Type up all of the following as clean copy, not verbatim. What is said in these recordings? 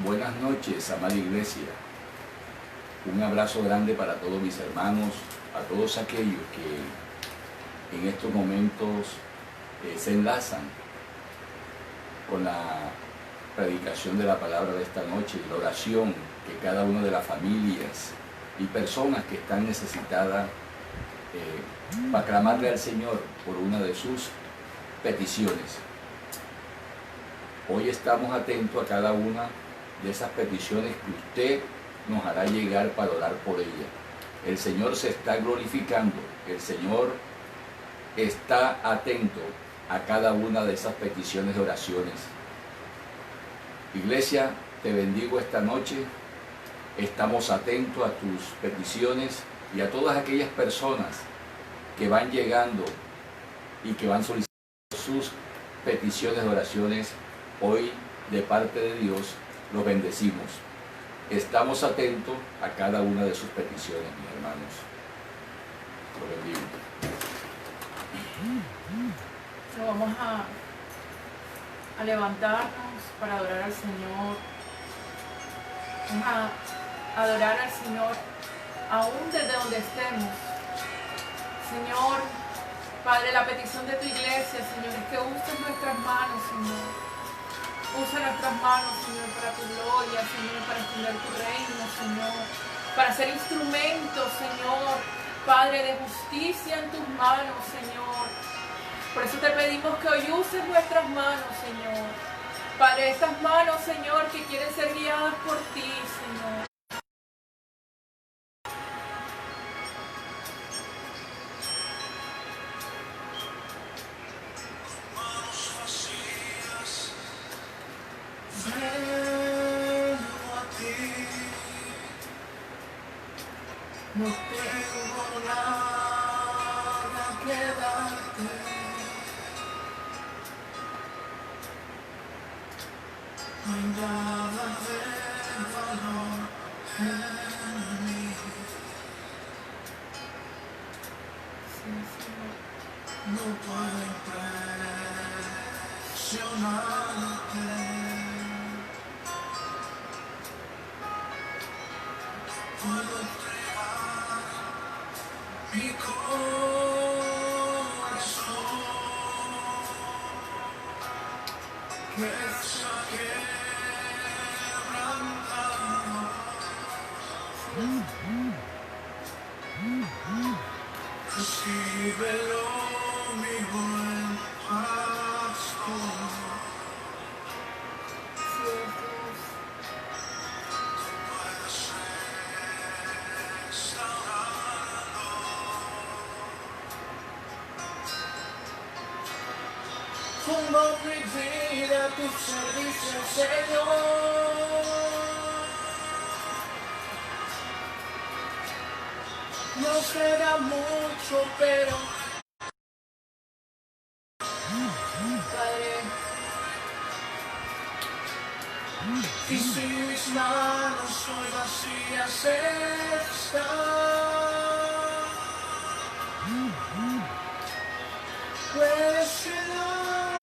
Buenas noches, amada iglesia. Un abrazo grande para todos mis hermanos, a todos aquellos que en estos momentos se enlazan con la predicación de la palabra de esta noche y la oración que cada una de las familias y personas que están necesitadas para clamarle al Señor por una de sus peticiones. Hoy estamos atentos a cada una de esas peticiones que usted nos hará llegar para orar por ella. El Señor se está glorificando, el Señor está atento a cada una de esas peticiones de oraciones. Iglesia, te bendigo esta noche, estamos atentos a tus peticiones y a todas aquellas personas que van llegando y que van solicitando sus peticiones de oraciones. Hoy, de parte de Dios, los bendecimos. Estamos atentos a cada una de sus peticiones, mis hermanos. Los bendigo. Vamos a levantarnos para adorar al Señor. Vamos a adorar al Señor aún desde donde estemos. Señor, Padre, la petición de tu iglesia, Señor, es que uses nuestras manos, Señor. Usa nuestras manos, Señor, para tu gloria, Señor, para extender tu reino, Señor. Para ser instrumentos, Señor, Padre, de justicia en tus manos, Señor. Por eso te pedimos que hoy uses nuestras manos, Señor. Padre, estas manos, Señor, que quieren ser guiadas por ti, Señor. No tengo nada que darte. No hay nada de valor en mí. Sí, Señor. No puedo impresionarte. Puedo mi corazón que se ha quebrantado. Recíbelo, mi buen pastor. Pongo mi vida a tu servicio, Señor. No será mucho, pero Padre, y si mis manos hoy vacías están, puedes llenar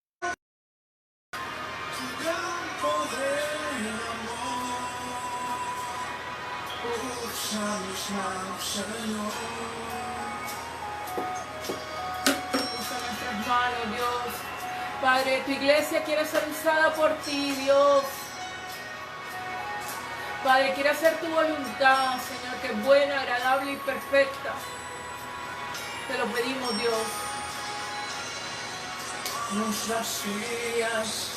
tu gran poder y amor. Usa mis manos, Señor. Usa nuestras manos, Dios. Padre, tu iglesia quiere ser usada por ti, Dios. Padre, quiere hacer tu voluntad, Señor, que es buena, agradable y perfecta. Te lo pedimos, Dios. Nos vacías,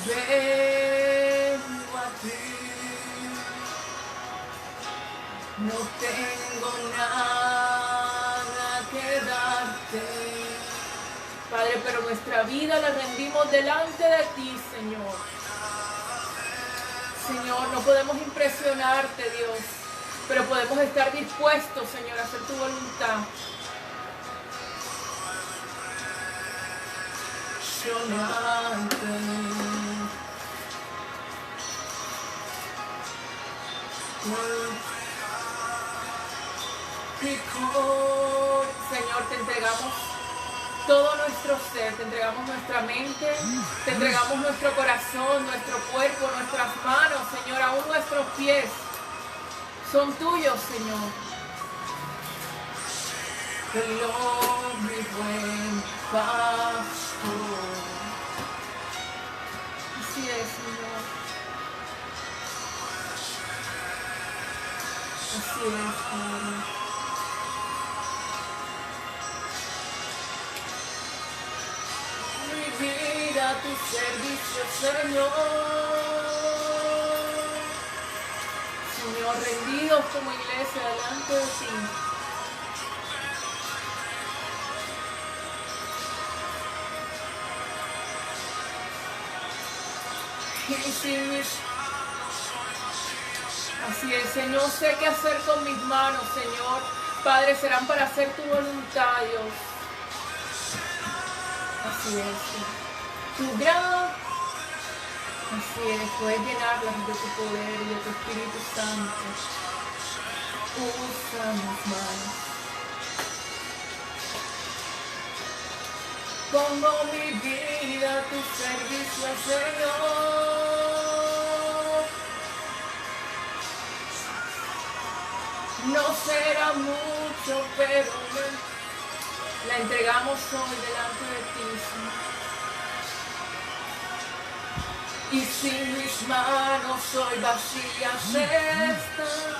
vengo a ti. No tengo nada que darte, Padre, pero nuestra vida la rendimos delante de ti, Señor. Señor, no podemos impresionarte, Dios, pero podemos estar dispuestos, Señor, a hacer tu voluntad. Señor, te entregamos todo nuestro ser, te entregamos nuestra mente, te entregamos nuestro corazón, nuestro cuerpo, nuestras manos, Señor, aún nuestros pies son tuyos, Señor. Señor, mi buen pastor. Así es, Señor. Así es, Padre. A tu servicio, Señor. Señor, rendidos como iglesia delante de ti. Así es, Señor, no sé qué hacer con mis manos, Señor. Padre, serán para hacer tu voluntad, Dios. Así es, Señor. Tu gran, así es, puedes llenarlas de tu poder y de tu Espíritu Santo. Usa mis manos. Pongo mi vida a tu servicio, Señor. No será mucho, pero la entregamos hoy delante de ti, Señor. Y si mis manos hoy vacías están,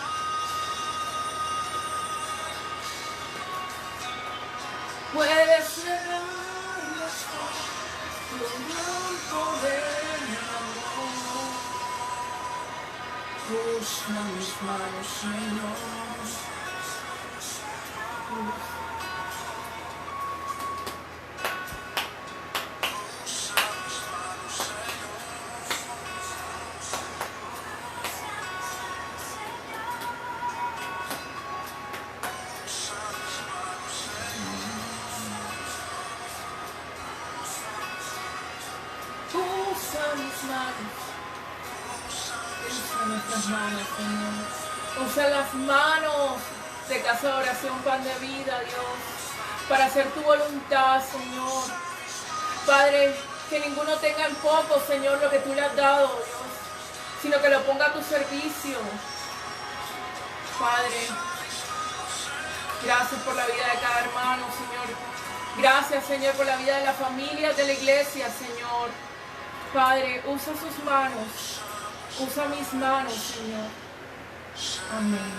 puedes cerrarlas con un poder de amor. Usa mis manos, Señor. Nuestras manos, Señor. Usa las manos de Casa de Oración Pan de Vida, Dios, para hacer tu voluntad, Señor. Padre, que ninguno tenga en poco, Señor, lo que tú le has dado, Dios, sino que lo ponga a tu servicio. Padre, gracias por la vida de cada hermano, Señor. Gracias, Señor, por la vida de la familia, de la iglesia, Señor. Padre, usa sus manos. Usa mis manos, Señor. Amén.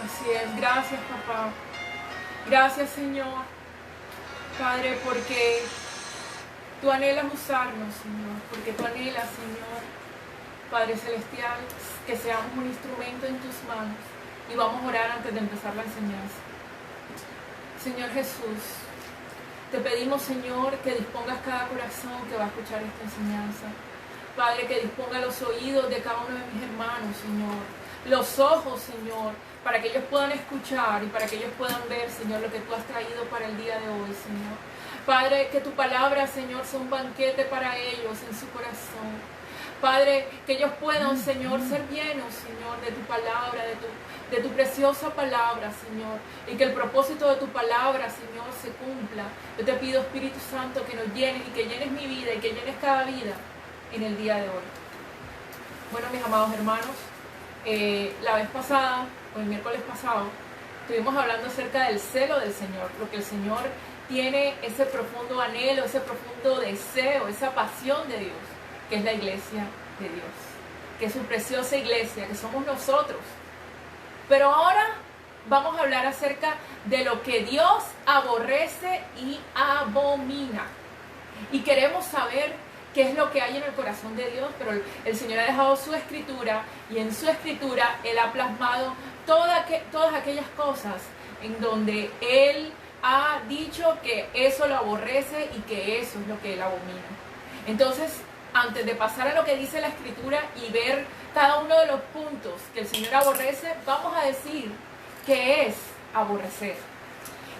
Así es. Gracias, papá. Gracias, Señor. Padre, porque tú anhelas usarnos, Señor. Porque tú anhelas, Señor, Padre Celestial, que seamos un instrumento en tus manos. Y vamos a orar antes de empezar la enseñanza. Señor Jesús, te pedimos, Señor, que dispongas cada corazón que va a escuchar esta enseñanza. Padre, que disponga los oídos de cada uno de mis hermanos, Señor. Los ojos, Señor, para que ellos puedan escuchar y para que ellos puedan ver, Señor, lo que tú has traído para el día de hoy, Señor. Padre, que tu palabra, Señor, sea un banquete para ellos en su corazón. Padre, que ellos puedan, Señor, ser llenos, Señor, de tu palabra, de tu preciosa palabra, Señor. Y que el propósito de tu palabra, Señor, se cumpla. Yo te pido, Espíritu Santo, que nos llenes y que llenes mi vida y que llenes cada vida en el día de hoy. Bueno, mis amados hermanos, la vez pasada, o el miércoles pasado, estuvimos hablando acerca del celo del Señor, lo que el Señor tiene, ese profundo anhelo, ese profundo deseo, esa pasión de Dios, que es la iglesia de Dios, que es su preciosa iglesia, que somos nosotros. Pero ahora vamos a hablar acerca de lo que Dios aborrece y abomina. Y queremos saber qué es lo que hay en el corazón de Dios, pero el Señor ha dejado su escritura, y en su escritura Él ha plasmado todas aquellas cosas en donde Él ha dicho que eso lo aborrece y que eso es lo que Él abomina. Entonces, antes de pasar a lo que dice la escritura y ver cada uno de los puntos que el Señor aborrece, vamos a decir qué es aborrecer.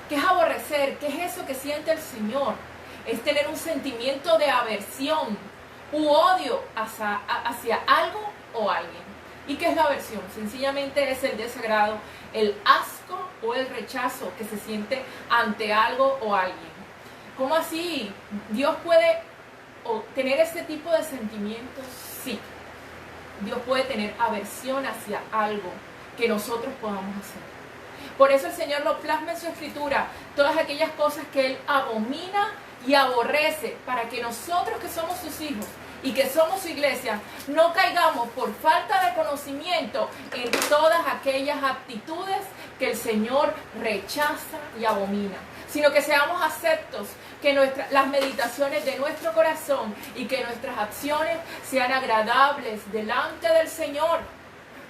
¿Qué es aborrecer? ¿Qué es eso que siente el Señor? Es tener un sentimiento de aversión u odio hacia algo o alguien. ¿Y qué es la aversión? Sencillamente es el desagrado, el asco o el rechazo que se siente ante algo o alguien. ¿Cómo así? ¿Dios puede tener este tipo de sentimientos? Sí. Dios puede tener aversión hacia algo que nosotros podamos hacer. Por eso el Señor lo plasma en su escritura, todas aquellas cosas que Él abomina y aborrece, para que nosotros que somos sus hijos y que somos su iglesia, no caigamos por falta de conocimiento en todas aquellas actitudes que el Señor rechaza y abomina, sino que seamos aceptos, que las meditaciones de nuestro corazón y que nuestras acciones sean agradables delante del Señor.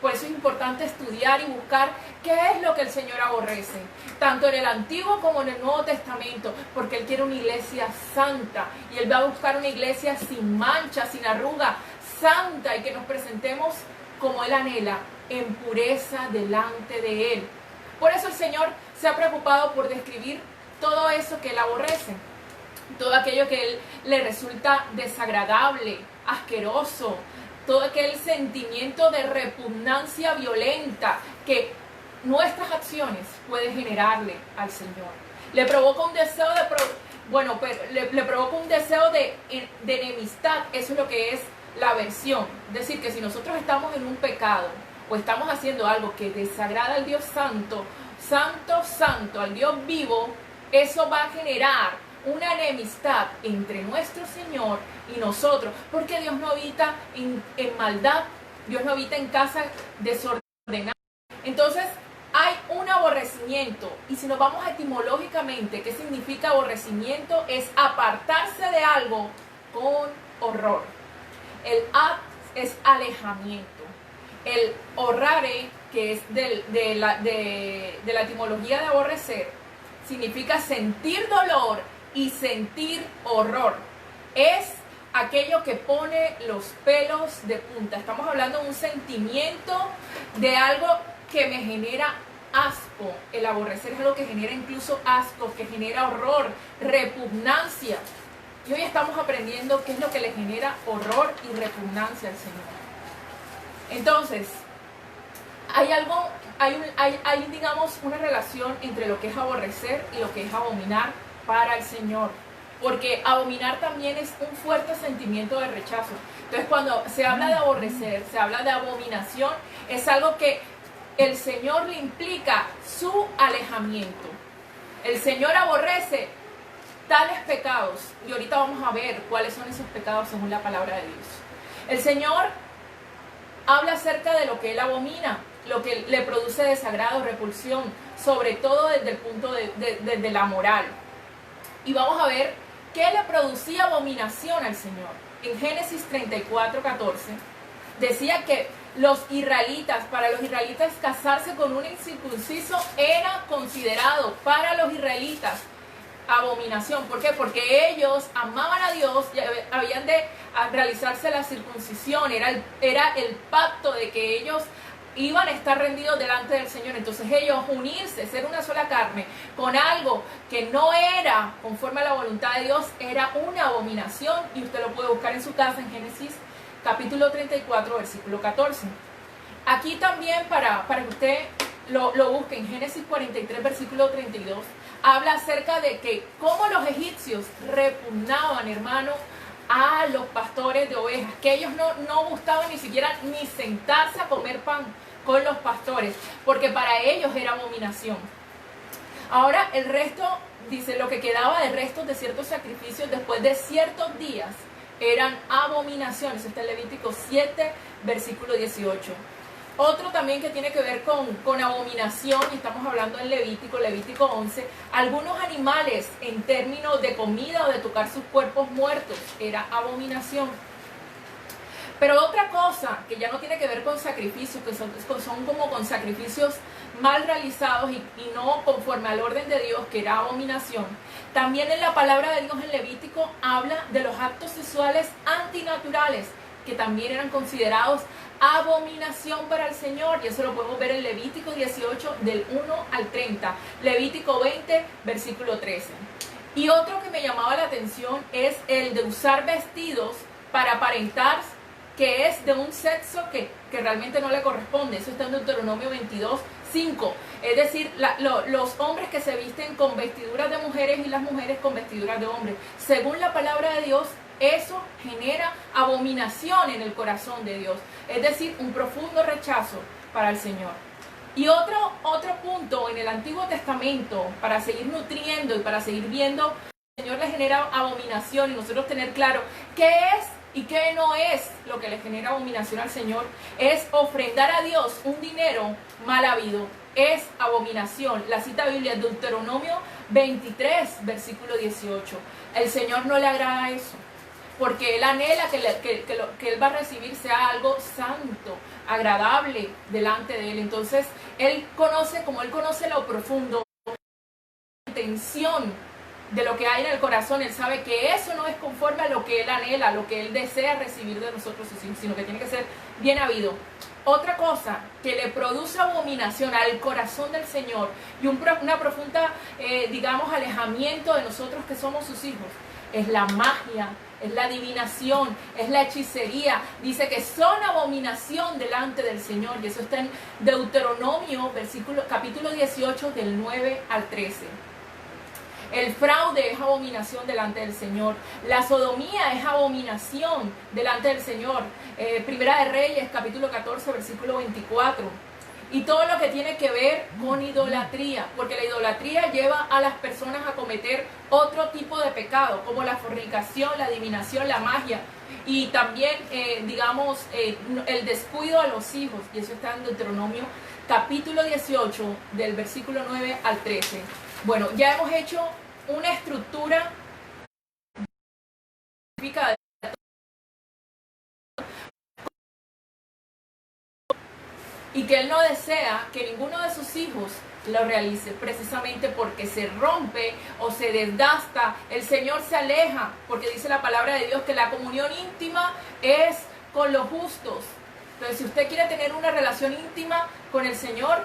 Por eso es importante estudiar y buscar qué es lo que el Señor aborrece, tanto en el Antiguo como en el Nuevo Testamento, porque Él quiere una iglesia santa y Él va a buscar una iglesia sin mancha, sin arruga, santa, y que nos presentemos como Él anhela, en pureza delante de Él. Por eso el Señor se ha preocupado por describir todo eso que Él aborrece, todo aquello que Él le resulta desagradable, asqueroso, todo aquel sentimiento de repugnancia violenta que nuestras acciones pueden generarle al Señor. Le provoca un deseo le provoca un deseo de enemistad. Eso es lo que es la aversión. Es decir, que si nosotros estamos en un pecado o estamos haciendo algo que desagrada al Dios santo, al Dios vivo, eso va a generar una enemistad entre nuestro Señor y nosotros, porque Dios no habita en maldad, Dios no habita en casa desordenada. Entonces hay un aborrecimiento, y si nos vamos etimológicamente, ¿qué significa aborrecimiento? Es apartarse de algo con horror. El ad es alejamiento. El horrare, que es de la etimología de aborrecer, significa sentir dolor y sentir horror. Es aquello que pone los pelos de punta. Estamos hablando de un sentimiento, de algo que me genera asco. El aborrecer es algo que genera incluso asco, que genera horror, repugnancia. Y hoy estamos aprendiendo qué es lo que le genera horror y repugnancia al Señor. Entonces, hay digamos una relación entre lo que es aborrecer y lo que es abominar para el Señor, porque abominar también es un fuerte sentimiento de rechazo. Entonces, cuando se habla de aborrecer, se habla de abominación, es algo que el Señor le implica su alejamiento. El Señor aborrece tales pecados, y ahorita vamos a ver cuáles son esos pecados según la palabra de Dios. El Señor habla acerca de lo que Él abomina, lo que le produce desagrado, repulsión, sobre todo desde el punto de la moral. Y vamos a ver qué le producía abominación al Señor. En Génesis 34:14 decía que para los israelitas casarse con un incircunciso era considerado para los israelitas abominación. ¿Por qué? Porque ellos amaban a Dios y habían de realizarse la circuncisión. Era el pacto de que ellos iban a estar rendidos delante del Señor. Entonces ellos unirse, ser una sola carne con algo que no era conforme a la voluntad de Dios, era una abominación, y usted lo puede buscar en su casa en Génesis capítulo 34 versículo 14. Aquí también para que usted lo busque en Génesis 43 versículo 32, habla acerca de que cómo los egipcios repugnaban, hermano, a los pastores de ovejas, que ellos no gustaban ni siquiera ni sentarse a comer pan con los pastores, porque para ellos era abominación. Ahora el resto, dice, lo que quedaba de restos de ciertos sacrificios después de ciertos días eran abominaciones. Está en Levítico 7 versículo 18. Otro también que tiene que ver con abominación, y estamos hablando en Levítico 11, algunos animales en términos de comida o de tocar sus cuerpos muertos, era abominación. Pero otra cosa que ya no tiene que ver con sacrificios, que son como con sacrificios mal realizados y no conforme al orden de Dios, que era abominación. También en la palabra de Dios en Levítico habla de los actos sexuales antinaturales, que también eran considerados abominación para el Señor, y eso lo podemos ver en Levítico 18 del 1 al 30, Levítico 20 versículo 13. Y otro que me llamaba la atención es el de usar vestidos para aparentar que es de un sexo que realmente no le corresponde. Eso está en Deuteronomio 22, 5. Es decir, los hombres que se visten con vestiduras de mujeres y las mujeres con vestiduras de hombres. Según la palabra de Dios, eso genera abominación en el corazón de Dios. Es decir, un profundo rechazo para el Señor. Y otro punto en el Antiguo Testamento, para seguir nutriendo y para seguir viendo, el Señor le genera abominación y nosotros tener claro qué es y qué no es lo que le genera abominación al Señor, es ofrendar a Dios un dinero mal habido. Es abominación. La cita bíblica es Deuteronomio 23, versículo 18. El Señor no le agrada eso, porque Él anhela que Él va a recibir sea algo santo, agradable delante de Él. Entonces, como Él conoce lo profundo, la intención de lo que hay en el corazón, Él sabe que eso no es conforme a lo que Él anhela, lo que Él desea recibir de nosotros, sino que tiene que ser bien habido. Otra cosa que le produce abominación al corazón del Señor y una profunda, alejamiento de nosotros que somos sus hijos, es la magia, es la adivinación, es la hechicería. Dice que son abominación delante del Señor, y eso está en Deuteronomio, capítulo 18, del 9 al 13. El fraude es abominación delante del Señor. La sodomía es abominación delante del Señor. Primera de Reyes, capítulo 14, versículo 24. Y todo lo que tiene que ver con idolatría, porque la idolatría lleva a las personas a cometer otro tipo de pecado, como la fornicación, la adivinación, la magia, y también, el descuido a los hijos. Y eso está en Deuteronomio, capítulo 18, del versículo 9 al 13. Bueno, ya hemos hecho una estructura y que Él no desea que ninguno de sus hijos lo realice, precisamente porque se rompe o se desgasta. El Señor se aleja, porque dice la palabra de Dios que la comunión íntima es con los justos. Entonces, si usted quiere tener una relación íntima con el Señor,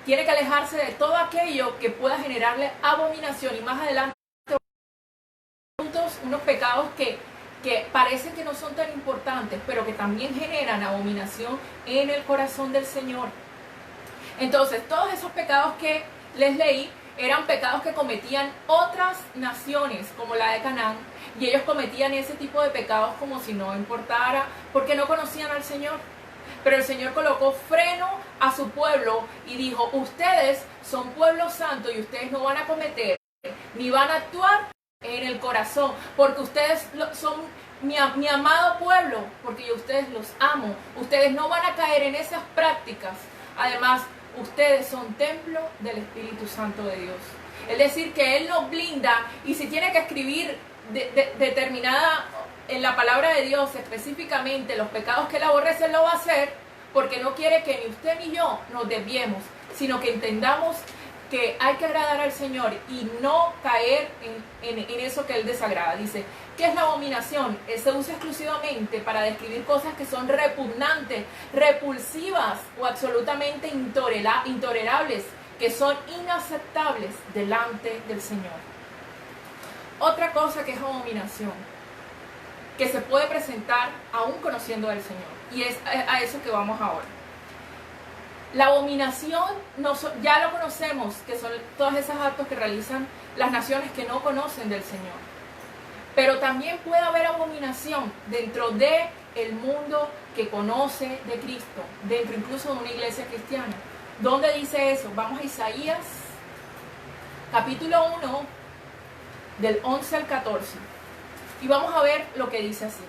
tiene que alejarse de todo aquello que pueda generarle abominación. Y más adelante, unos pecados que parecen que no son tan importantes, pero que también generan abominación en el corazón del Señor. Entonces, todos esos pecados que les leí eran pecados que cometían otras naciones, como la de Canaán, y ellos cometían ese tipo de pecados como si no importara, porque no conocían al Señor. Pero el Señor colocó freno a su pueblo y dijo: ustedes son pueblo santo y ustedes no van a cometer ni van a actuar en el corazón, porque ustedes son mi amado pueblo, porque yo a ustedes los amo. Ustedes no van a caer en esas prácticas. Además, ustedes son templo del Espíritu Santo de Dios. Es decir, que Él nos blinda, y si tiene que escribir determinada en la palabra de Dios específicamente los pecados que Él aborrece, Él lo va a hacer, porque no quiere que ni usted ni yo nos desviemos, sino que entendamos que hay que agradar al Señor y no caer en eso que Él desagrada. Dice, ¿qué es la abominación? Se usa exclusivamente para describir cosas que son repugnantes, repulsivas o absolutamente intolerables, que son inaceptables delante del Señor. Otra cosa que es abominación, que se puede presentar aún conociendo al Señor, y es a eso que vamos ahora. La abominación, ya lo conocemos, que son todos esos actos que realizan las naciones que no conocen del Señor. Pero también puede haber abominación dentro del mundo que conoce de Cristo, dentro incluso de una iglesia cristiana. ¿Dónde dice eso? Vamos a Isaías, capítulo 1, del 11 al 14. Y vamos a ver lo que dice así.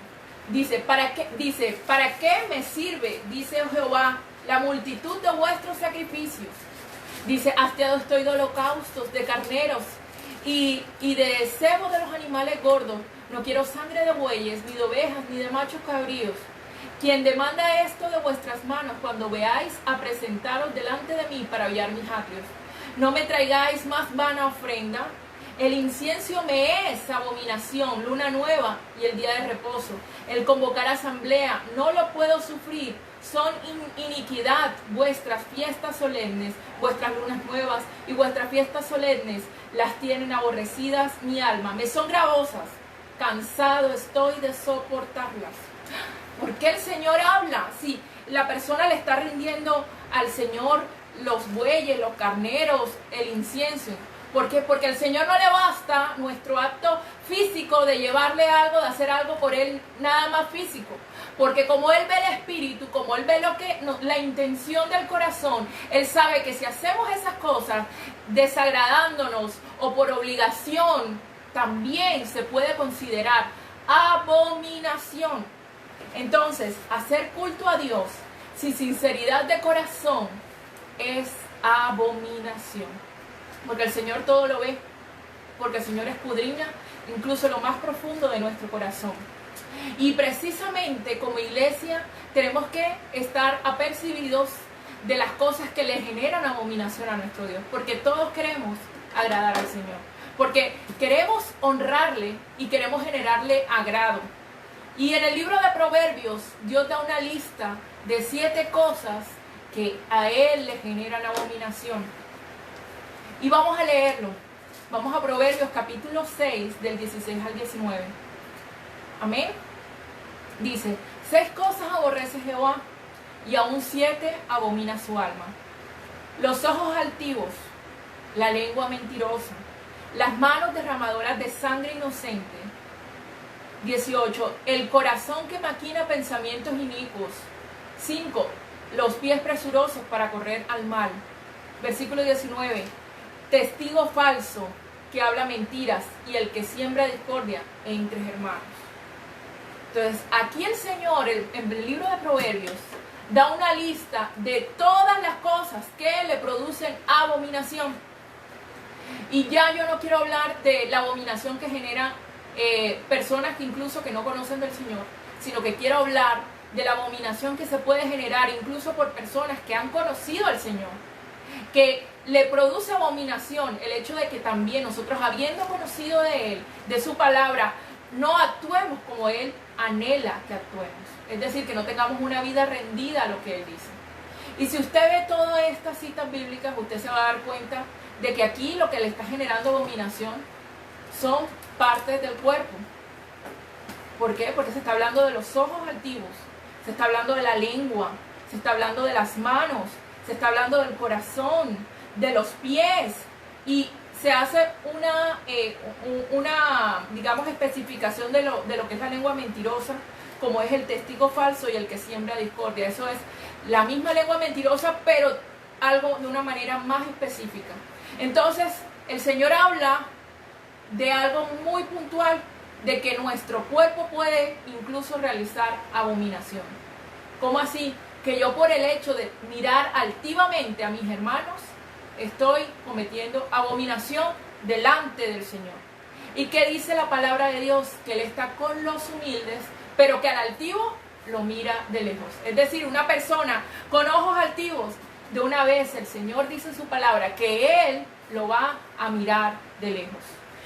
Dice, ¿para qué me sirve, dice Jehová, la multitud de vuestros sacrificios? Dice, hastiado estoy de holocaustos, de carneros y de cebo de los animales gordos. No quiero sangre de bueyes, ni de ovejas, ni de machos cabríos. Quien demanda esto de vuestras manos cuando veáis a presentaros delante de mí para hollar mis atrios. No me traigáis más vana ofrenda. El incienso me es abominación, luna nueva y el día de reposo. El convocar asamblea, no lo puedo sufrir. Son iniquidad vuestras fiestas solemnes, vuestras lunas nuevas y vuestras fiestas solemnes las tienen aborrecidas mi alma. Me son gravosas, cansado estoy de soportarlas. ¿Por qué el Señor habla? Si la persona le está rindiendo al Señor los bueyes, los carneros, el incienso. ¿Por qué? Porque al Señor no le basta nuestro acto físico de llevarle algo, de hacer algo por Él, nada más físico. Porque como Él ve el espíritu, como Él ve la intención del corazón, Él sabe que si hacemos esas cosas desagradándonos o por obligación, también se puede considerar abominación. Entonces, hacer culto a Dios sin sinceridad de corazón es abominación. Porque el Señor todo lo ve, porque el Señor escudriña incluso lo más profundo de nuestro corazón. Y precisamente como iglesia tenemos que estar apercibidos de las cosas que le generan abominación a nuestro Dios, porque todos queremos agradar al Señor, porque queremos honrarle y queremos generarle agrado. Y en el libro de Proverbios Dios da una lista de 7 cosas que a Él le generan abominación. Y vamos a leerlo. Vamos a Proverbios capítulo 6 del 16 al 19. Amén. Dice: 6 cosas aborrece Jehová, y aún 7 abomina su alma: los ojos altivos, la lengua mentirosa, las manos derramadoras de sangre inocente. 18. El corazón que maquina pensamientos inicuos. 5. Los pies presurosos para correr al mal. Versículo 19. Testigo falso que habla mentiras y el que siembra discordia entre hermanos. Entonces, aquí el Señor, en el libro de Proverbios, da una lista de todas las cosas que le producen abominación. Y ya yo no quiero hablar de la abominación que genera personas que incluso que no conocen del Señor, sino que quiero hablar de la abominación que se puede generar incluso por personas que han conocido al Señor, que le produce abominación el hecho de que también nosotros, habiendo conocido de Él, de su palabra, no actuemos como Él anhela que actuemos. Es decir, que no tengamos una vida rendida a lo que Él dice. Y si usted ve todas estas citas bíblicas, usted se va a dar cuenta de que aquí lo que le está generando abominación son partes del cuerpo. ¿Por qué? Porque se está hablando de los ojos altivos, se está hablando de la lengua, se está hablando de las manos, se está hablando del corazón, de los pies, y se hace una digamos, especificación de lo que es la lengua mentirosa, como es el testigo falso y el que siembra discordia. Eso es la misma lengua mentirosa, pero algo de una manera más específica. Entonces, el Señor habla de algo muy puntual, de que nuestro cuerpo puede incluso realizar abominación. ¿Cómo así? Que yo, por el hecho de mirar altivamente a mis hermanos, estoy cometiendo abominación delante del Señor. ¿Y qué dice la palabra de Dios? Que Él está con los humildes, pero que al altivo lo mira de lejos. Es decir, una persona con ojos altivos, de una vez el Señor dice en su palabra que Él lo va a mirar de lejos.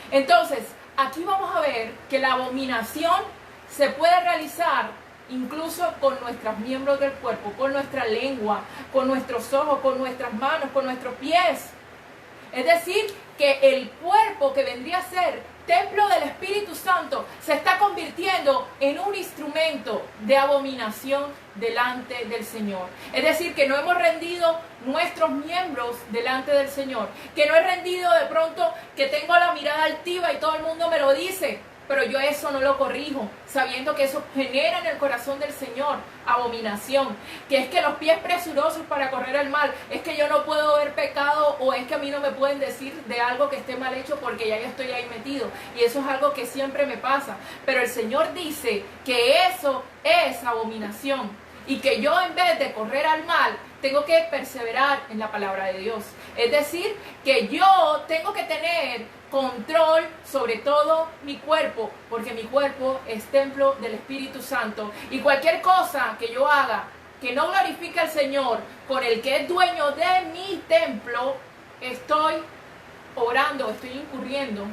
Entonces, aquí vamos a ver que la abominación se puede realizar incluso con nuestros miembros del cuerpo, con nuestra lengua, con nuestros ojos, con nuestras manos, con nuestros pies. Es decir, que el cuerpo, que vendría a ser templo del Espíritu Santo, se está convirtiendo en un instrumento de abominación delante del Señor. Es decir, que no hemos rendido nuestros miembros delante del Señor, que no he rendido de pronto, que tengo la mirada altiva y todo el mundo me lo dice, pero yo eso no lo corrijo, sabiendo que eso genera en el corazón del Señor abominación. Que es que los pies presurosos para correr al mal, es que yo no puedo ver pecado, o es que a mí no me pueden decir de algo que esté mal hecho porque ya yo estoy ahí metido. Y eso es algo que siempre me pasa. Pero el Señor dice que eso es abominación, y que yo, en vez de correr al mal, tengo que perseverar en la palabra de Dios. Es decir, que yo tengo que tener control sobre todo mi cuerpo, porque mi cuerpo es templo del Espíritu Santo, y cualquier cosa que yo haga que no glorifique al Señor, con el que es dueño de mi templo, estoy obrando, estoy incurriendo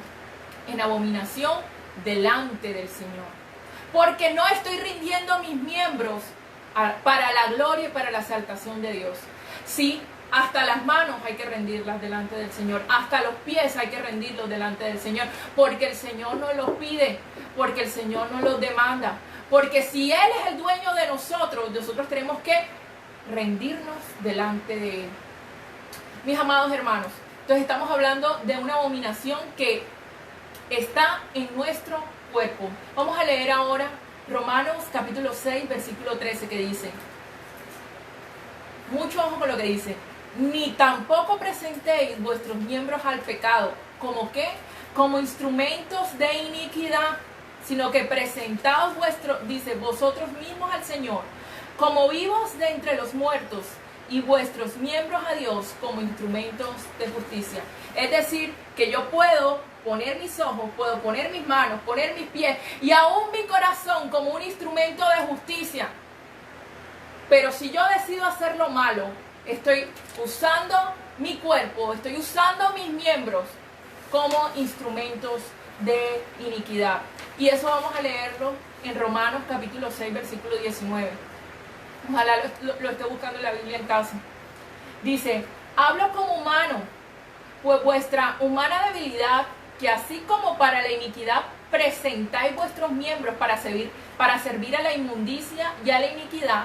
en abominación delante del Señor, porque no estoy rindiendo mis miembros para la gloria y para la exaltación de Dios. Sí, hasta las manos hay que rendirlas delante del Señor, hasta los pies hay que rendirlos delante del Señor, porque el Señor nos los pide, porque el Señor nos los demanda, porque si Él es el dueño de nosotros, nosotros tenemos que rendirnos delante de Él. mis amados hermanos. Entonces estamos hablando de una abominación que está en nuestro cuerpo. Vamos a leer ahora Romanos capítulo 6, versículo 13, que dice, mucho ojo con lo que dice, ni tampoco presentéis vuestros miembros al pecado, ¿como qué? Como instrumentos de iniquidad, sino que presentaos vosotros mismos al Señor, como vivos de entre los muertos, y vuestros miembros a Dios como instrumentos de justicia. Es decir, que yo puedo poner mis ojos, puedo poner mis manos, poner mis pies y aún mi corazón como un instrumento de justicia. Pero si yo decido hacer lo malo, estoy usando mi cuerpo, estoy usando mis miembros como instrumentos de iniquidad. Y eso vamos a leerlo en Romanos capítulo 6, versículo 19. Ojalá lo esté buscando en la Biblia en casa. Dice, hablo como humano, pues vuestra humana debilidad, que así como para la iniquidad presentáis vuestros miembros para servir a la inmundicia y a la iniquidad,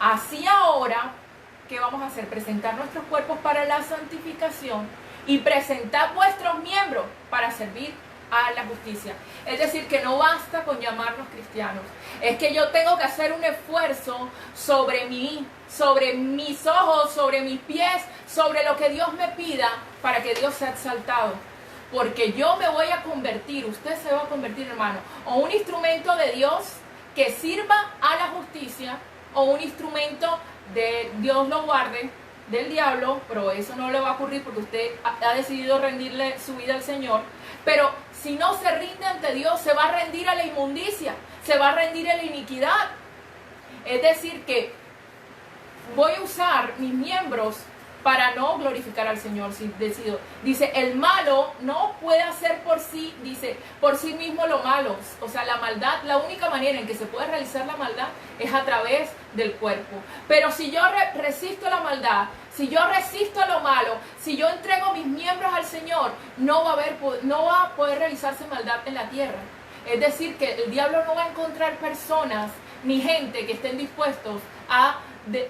así ahora, ¿qué vamos a hacer? Presentar nuestros cuerpos para la santificación y presentar vuestros miembros para servir a la justicia. Es decir, que no basta con llamarnos cristianos. Es que yo tengo que hacer un esfuerzo sobre mí, sobre mis ojos, sobre mis pies, sobre lo que Dios me pida para que Dios sea exaltado. Porque yo me voy a convertir, usted se va a convertir, hermano, o un instrumento de Dios que sirva a la justicia, o un instrumento de Dios lo guarde, del diablo, pero eso no le va a ocurrir porque usted ha decidido rendirle su vida al Señor. Pero si no se rinde ante Dios, se va a rendir a la inmundicia, se va a rendir a la iniquidad. Es decir, que voy a usar mis miembros para no glorificar al Señor, si decido. Dice, el malo no puede hacer por sí mismo lo malo. O sea, la maldad, la única manera en que se puede realizar la maldad es a través del cuerpo. Pero si yo resisto la maldad, si yo resisto lo malo, si yo entrego mis miembros al Señor, no va a poder realizarse maldad en la tierra. Es decir, que el diablo no va a encontrar personas ni gente que estén dispuestos a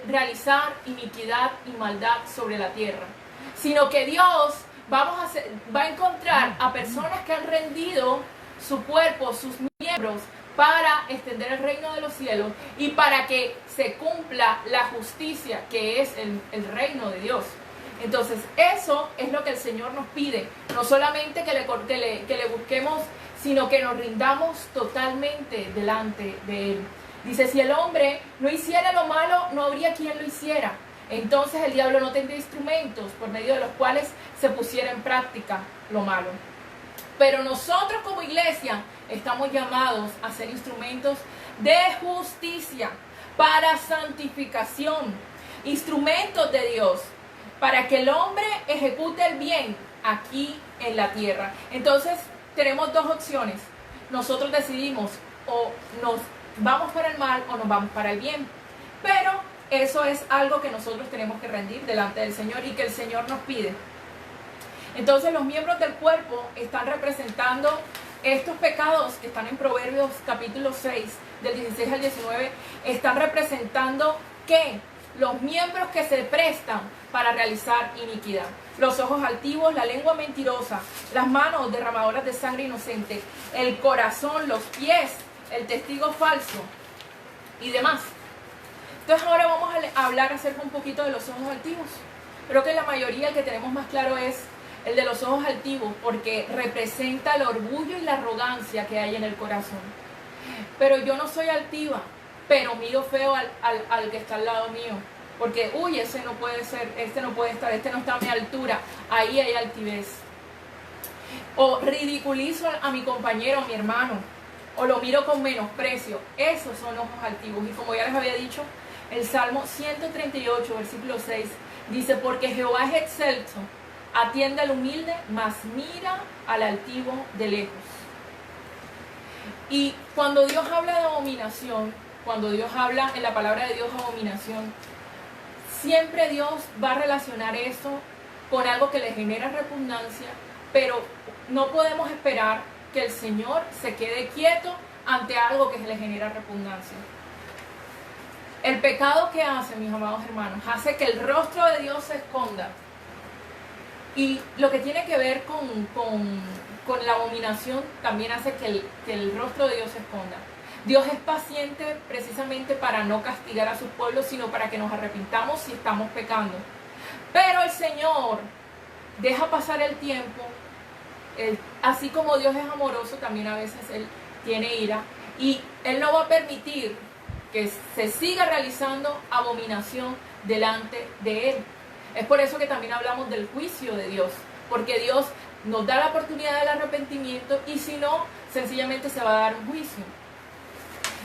realizar iniquidad y maldad sobre la tierra, sino que Dios va a encontrar a personas que han rendido su cuerpo, sus miembros, para extender el reino de los cielos y para que se cumpla la justicia, que es el reino de Dios. Entonces eso es lo que el Señor nos pide, no solamente que le busquemos, sino que nos rindamos totalmente delante de Él. Dice, si el hombre no hiciera lo malo, no habría quien lo hiciera. Entonces el diablo no tendría instrumentos por medio de los cuales se pusiera en práctica lo malo. Pero nosotros como iglesia estamos llamados a ser instrumentos de justicia, para santificación, instrumentos de Dios, para que el hombre ejecute el bien aquí en la tierra. Entonces tenemos dos opciones. Nosotros decidimos o nos vamos para el mal o nos vamos para el bien. Pero eso es algo que nosotros tenemos que rendir delante del Señor y que el Señor nos pide. Entonces los miembros del cuerpo están representando estos pecados que están en Proverbios capítulo 6, del 16 al 19, están representando que los miembros que se prestan para realizar iniquidad. Los ojos altivos, la lengua mentirosa, las manos derramadoras de sangre inocente, el corazón, los pies, el testigo falso y demás. Entonces ahora vamos a hablar acerca un poquito de los ojos altivos. Creo que la mayoría, el que tenemos más claro es el de los ojos altivos, porque representa el orgullo y la arrogancia que hay en el corazón. Pero yo no soy altiva, pero miro feo al que está al lado mío, porque uy, ese no puede ser, este no puede estar, este no está a mi altura. Ahí hay altivez. O ridiculizo a mi compañero, a mi hermano, o lo miro con menosprecio. Esos son ojos altivos. Y como ya les había dicho, el Salmo 138, versículo 6, dice, porque Jehová es excelso, atiende al humilde, mas mira al altivo de lejos. Y cuando Dios habla de abominación, cuando Dios habla en la palabra de Dios abominación, siempre Dios va a relacionar eso con algo que le genera repugnancia, pero no podemos esperar que el Señor se quede quieto ante algo que le genera repugnancia. El pecado que hace, mis amados hermanos, hace que el rostro de Dios se esconda Y lo que tiene que ver con la abominación también hace que el rostro de Dios se esconda. Dios es paciente precisamente para no castigar a sus pueblos, sino para que nos arrepintamos si estamos pecando. Pero el Señor deja pasar el tiempo. Así como Dios es amoroso, también a veces Él tiene ira. Y Él no va a permitir que se siga realizando abominación delante de Él. Es por eso que también hablamos del juicio de Dios. Porque Dios nos da la oportunidad del arrepentimiento y si no, sencillamente se va a dar un juicio.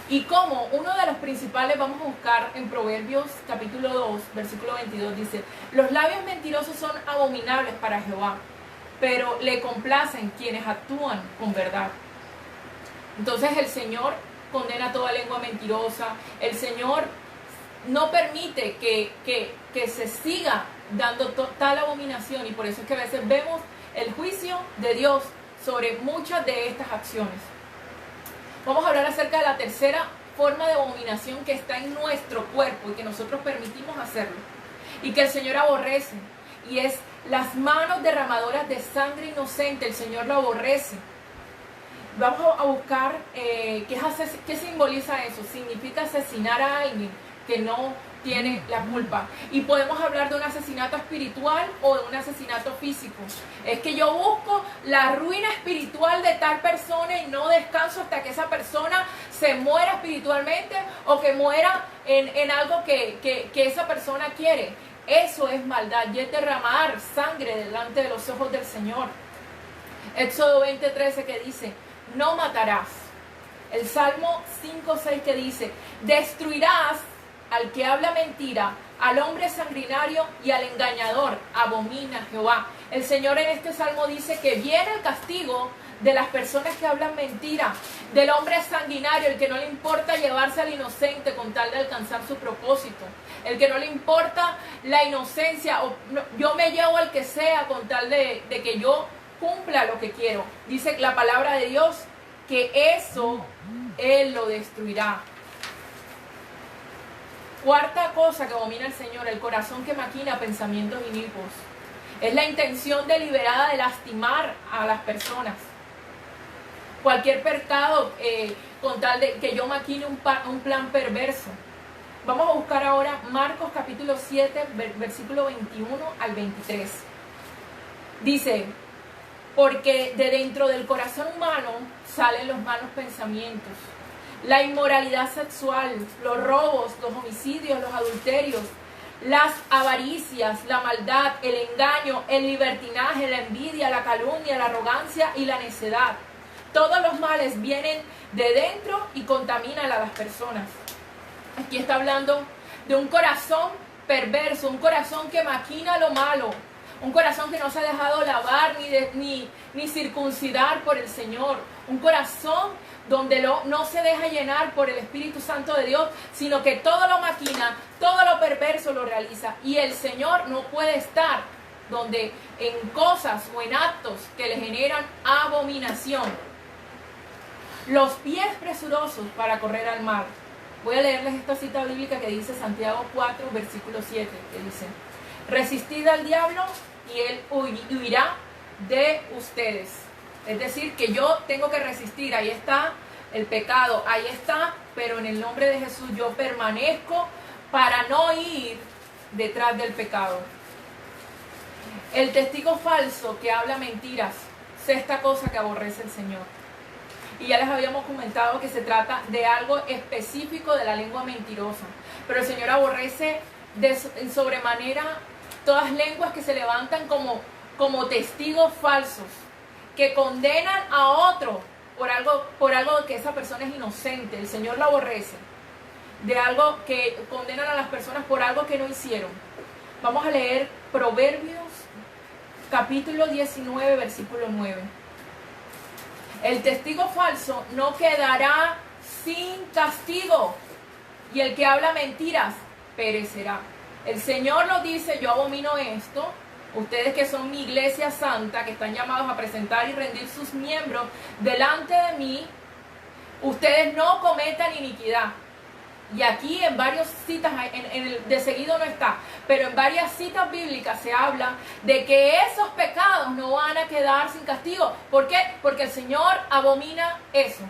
Y como uno de los principales vamos a buscar en Proverbios capítulo 2, versículo 22, dice: los labios mentirosos son abominables para Jehová, pero le complacen quienes actúan con verdad. Entonces el Señor condena toda lengua mentirosa. El Señor no permite que se siga dando tal abominación, y por eso es que a veces vemos el juicio de Dios sobre muchas de estas acciones. Vamos a hablar acerca de la tercera forma de abominación que está en nuestro cuerpo y que nosotros permitimos hacerlo y que el Señor aborrece, y es las manos derramadoras de sangre inocente. El Señor lo aborrece. Vamos a buscar qué simboliza eso. Significa asesinar a alguien que no tiene la culpa. Y podemos hablar de un asesinato espiritual o de un asesinato físico. Es que yo busco la ruina espiritual de tal persona y no descanso hasta que esa persona se muera espiritualmente o que muera en algo que esa persona quiere. Eso es maldad y es derramar sangre delante de los ojos del Señor. Éxodo 20:13 que dice: no matarás. El Salmo 5:6 que dice: destruirás al que habla mentira, al hombre sanguinario y al engañador, abomina Jehová. El Señor en este salmo dice que viene el castigo de las personas que hablan mentira, del hombre sanguinario, el que no le importa llevarse al inocente con tal de alcanzar su propósito, el que no le importa la inocencia, o no, yo me llevo al que sea con tal de que yo cumpla lo que quiero. Dice la palabra de Dios que eso Él lo destruirá. Cuarta cosa que abomina el Señor: el corazón que maquina pensamientos inicuos. Es la intención deliberada de lastimar a las personas. Cualquier pecado con tal de que yo maquine un plan perverso. Vamos a buscar ahora Marcos capítulo 7, versículo 21 al 23. Dice: porque de dentro del corazón humano salen los malos pensamientos, la inmoralidad sexual, los robos, los homicidios, los adulterios, las avaricias, la maldad, el engaño, el libertinaje, la envidia, la calumnia, la arrogancia y la necedad. Todos los males vienen de dentro y contaminan a las personas. Aquí está hablando de un corazón perverso, un corazón que maquina lo malo, un corazón que no se ha dejado lavar ni circuncidar por el Señor, un corazón donde no se deja llenar por el Espíritu Santo de Dios, sino que todo lo maquina, todo lo perverso lo realiza. Y el Señor no puede estar donde en cosas o en actos que le generan abominación. Los pies presurosos para correr al mal. Voy a leerles esta cita bíblica que dice Santiago 4, versículo 7, que dice: resistid al diablo y él huirá de ustedes. Es decir, que yo tengo que resistir. Ahí está el pecado, ahí está, pero en el nombre de Jesús yo permanezco para no ir detrás del pecado. El testigo falso que habla mentiras, sexta cosa que aborrece el Señor. Y ya les habíamos comentado que se trata de algo específico de la lengua mentirosa, pero el Señor aborrece en sobremanera todas lenguas que se levantan como testigos falsos, que condenan a otro por algo que esa persona es inocente. El Señor lo aborrece, de algo que condenan a las personas por algo que no hicieron. Vamos a leer Proverbios capítulo 19, versículo 9. El testigo falso no quedará sin castigo, y el que habla mentiras perecerá. El Señor lo dice: yo abomino esto. Ustedes que son mi iglesia santa, que están llamados a presentar y rendir sus miembros delante de mí, ustedes no cometan iniquidad. Y aquí en varias citas, de seguido no está, pero en varias citas bíblicas se habla de que esos pecados no van a quedar sin castigo. ¿Por qué? Porque el Señor abomina eso.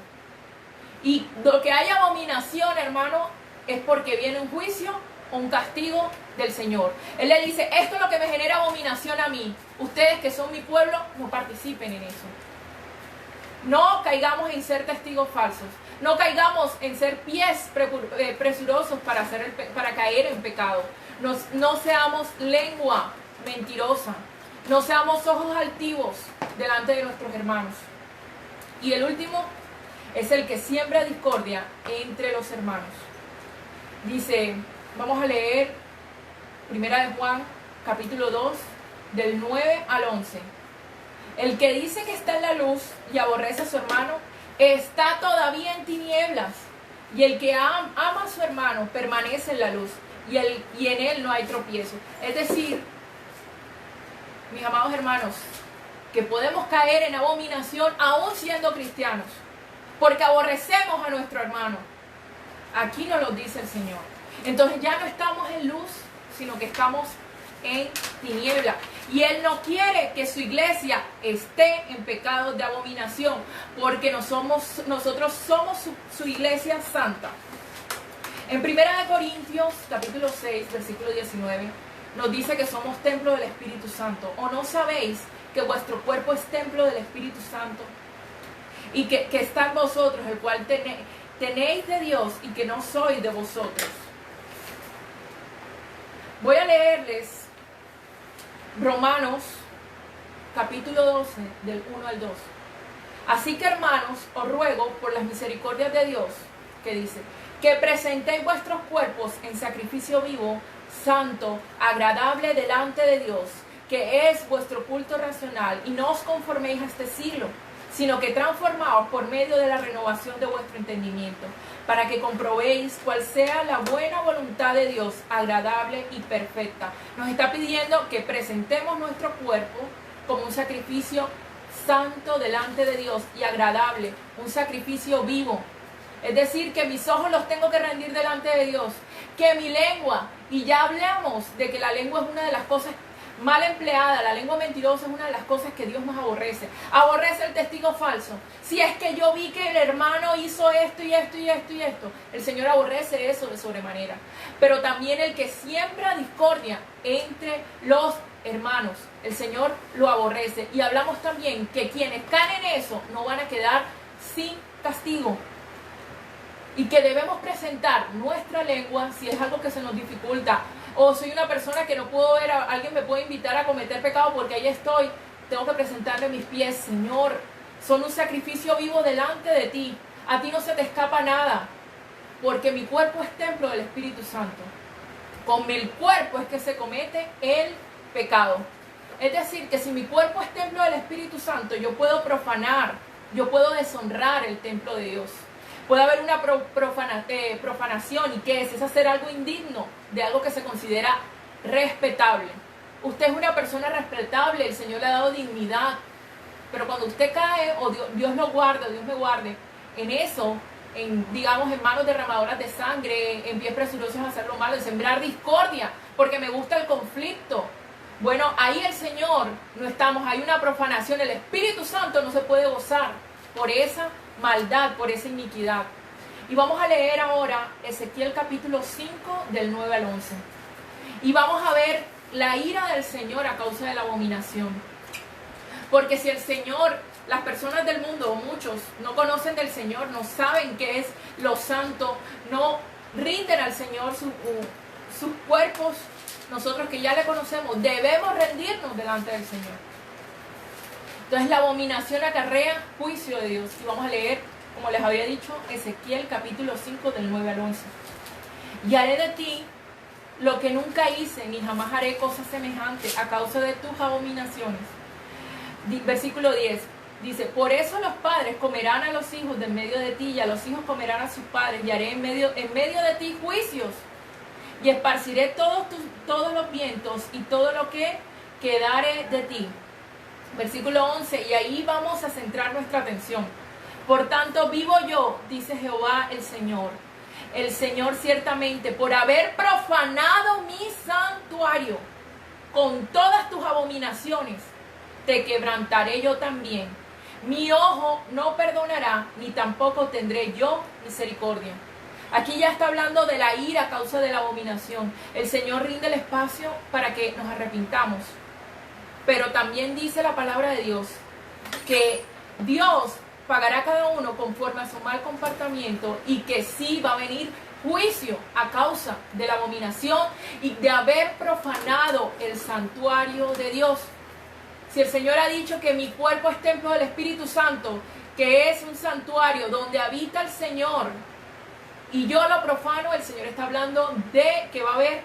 Y lo que hay abominación, hermano, es porque viene un juicio o un castigo del Señor. Él le dice, esto es lo que me genera abominación a mí. Ustedes que son mi pueblo, no participen en eso. No caigamos en ser testigos falsos. No caigamos en ser pies presurosos para caer en pecado. No seamos lengua mentirosa. No seamos ojos altivos delante de nuestros hermanos. Y el último es el que siembra discordia entre los hermanos. Dice, vamos a leer 1 de Juan, capítulo 2, del 9 al 11. El que dice que está en la luz y aborrece a su hermano, está todavía en tinieblas. Y el que ama a su hermano permanece en la luz, y en él no hay tropiezo. Es decir, mis amados hermanos, que podemos caer en abominación aún siendo cristianos, porque aborrecemos a nuestro hermano. Aquí nos lo dice el Señor. Entonces ya no estamos en luz, sino que estamos en tiniebla. Y Él no quiere que su iglesia esté en pecado de abominación, porque nosotros somos su iglesia santa. En 1 Corintios, capítulo 6, versículo 19, nos dice que somos templo del Espíritu Santo. ¿O no sabéis que vuestro cuerpo es templo del Espíritu Santo? Y que está en vosotros, el cual tenéis de Dios y que no sois de vosotros. Voy a leerles Romanos capítulo 12 del 1 al 2. Así que, hermanos, os ruego por las misericordias de Dios, que dice, que presentéis vuestros cuerpos en sacrificio vivo, santo, agradable delante de Dios, que es vuestro culto racional, y no os conforméis a este siglo, sino que transformaos por medio de la renovación de vuestro entendimiento, para que comprobéis cuál sea la buena voluntad de Dios, agradable y perfecta. Nos está pidiendo que presentemos nuestro cuerpo como un sacrificio santo delante de Dios y agradable, un sacrificio vivo. Es decir, que mis ojos los tengo que rendir delante de Dios, que mi lengua, y ya hablamos de que la lengua es una de las cosas mal empleada, la lengua mentirosa es una de las cosas que Dios más aborrece. Aborrece el testigo falso. Si es que yo vi que el hermano hizo esto y esto y esto y esto, el Señor aborrece eso de sobremanera. Pero también el que siembra discordia entre los hermanos, el Señor lo aborrece. Y hablamos también que quienes caen en eso no van a quedar sin castigo. Y que debemos presentar nuestra lengua si es algo que se nos dificulta. O soy una persona que no puedo ver, alguien me puede invitar a cometer pecado porque ahí estoy. Tengo que presentarle mis pies. Señor, son un sacrificio vivo delante de ti. A ti no se te escapa nada. Porque mi cuerpo es templo del Espíritu Santo. Con el cuerpo es que se comete el pecado. Es decir, que si mi cuerpo es templo del Espíritu Santo, yo puedo profanar, yo puedo deshonrar el templo de Dios. Puede haber una profanación. ¿Y qué es? Es hacer algo indigno de algo que se considera respetable. Usted es una persona respetable, el Señor le ha dado dignidad. Pero cuando usted cae, o Dios lo guarde, Dios me guarde, en eso, digamos, en manos derramadoras de sangre, en pies presurosos a hacer lo malo, en sembrar discordia, porque me gusta el conflicto. Bueno, ahí el Señor no estamos, hay una profanación, el Espíritu Santo no se puede gozar por esa maldad, por esa iniquidad. Y vamos a leer ahora Ezequiel capítulo 5 del 9 al 11. Y vamos a ver la ira del Señor a causa de la abominación. Porque si el Señor, las personas del mundo, muchos, no conocen del Señor, no saben qué es lo santo, no rinden al Señor sus cuerpos, nosotros que ya le conocemos, debemos rendirnos delante del Señor. Entonces la abominación acarrea juicio de Dios. Y vamos a leer, como les había dicho, Ezequiel capítulo 5 del 9 al 11. Y haré de ti lo que nunca hice, ni jamás haré cosa semejante a causa de tus abominaciones. Versículo 10 dice, por eso los padres comerán a los hijos de en medio de ti, y a los hijos comerán a sus padres, y haré en medio de ti juicios, y esparciré todos los vientos y todo lo que quedare de ti. Versículo 11, y ahí vamos a centrar nuestra atención. Por tanto, vivo yo, dice Jehová el Señor, el Señor ciertamente, por haber profanado mi santuario con todas tus abominaciones, te quebrantaré yo también. Mi ojo no perdonará, ni tampoco tendré yo misericordia. Aquí ya está hablando de la ira a causa de la abominación. El Señor rinde el espacio para que nos arrepintamos. Pero también dice la palabra de Dios que Dios pagará a cada uno conforme a su mal comportamiento y que sí va a venir juicio a causa de la abominación y de haber profanado el santuario de Dios. Si el Señor ha dicho que mi cuerpo es templo del Espíritu Santo, que es un santuario donde habita el Señor, y yo lo profano, el Señor está hablando de que va a haber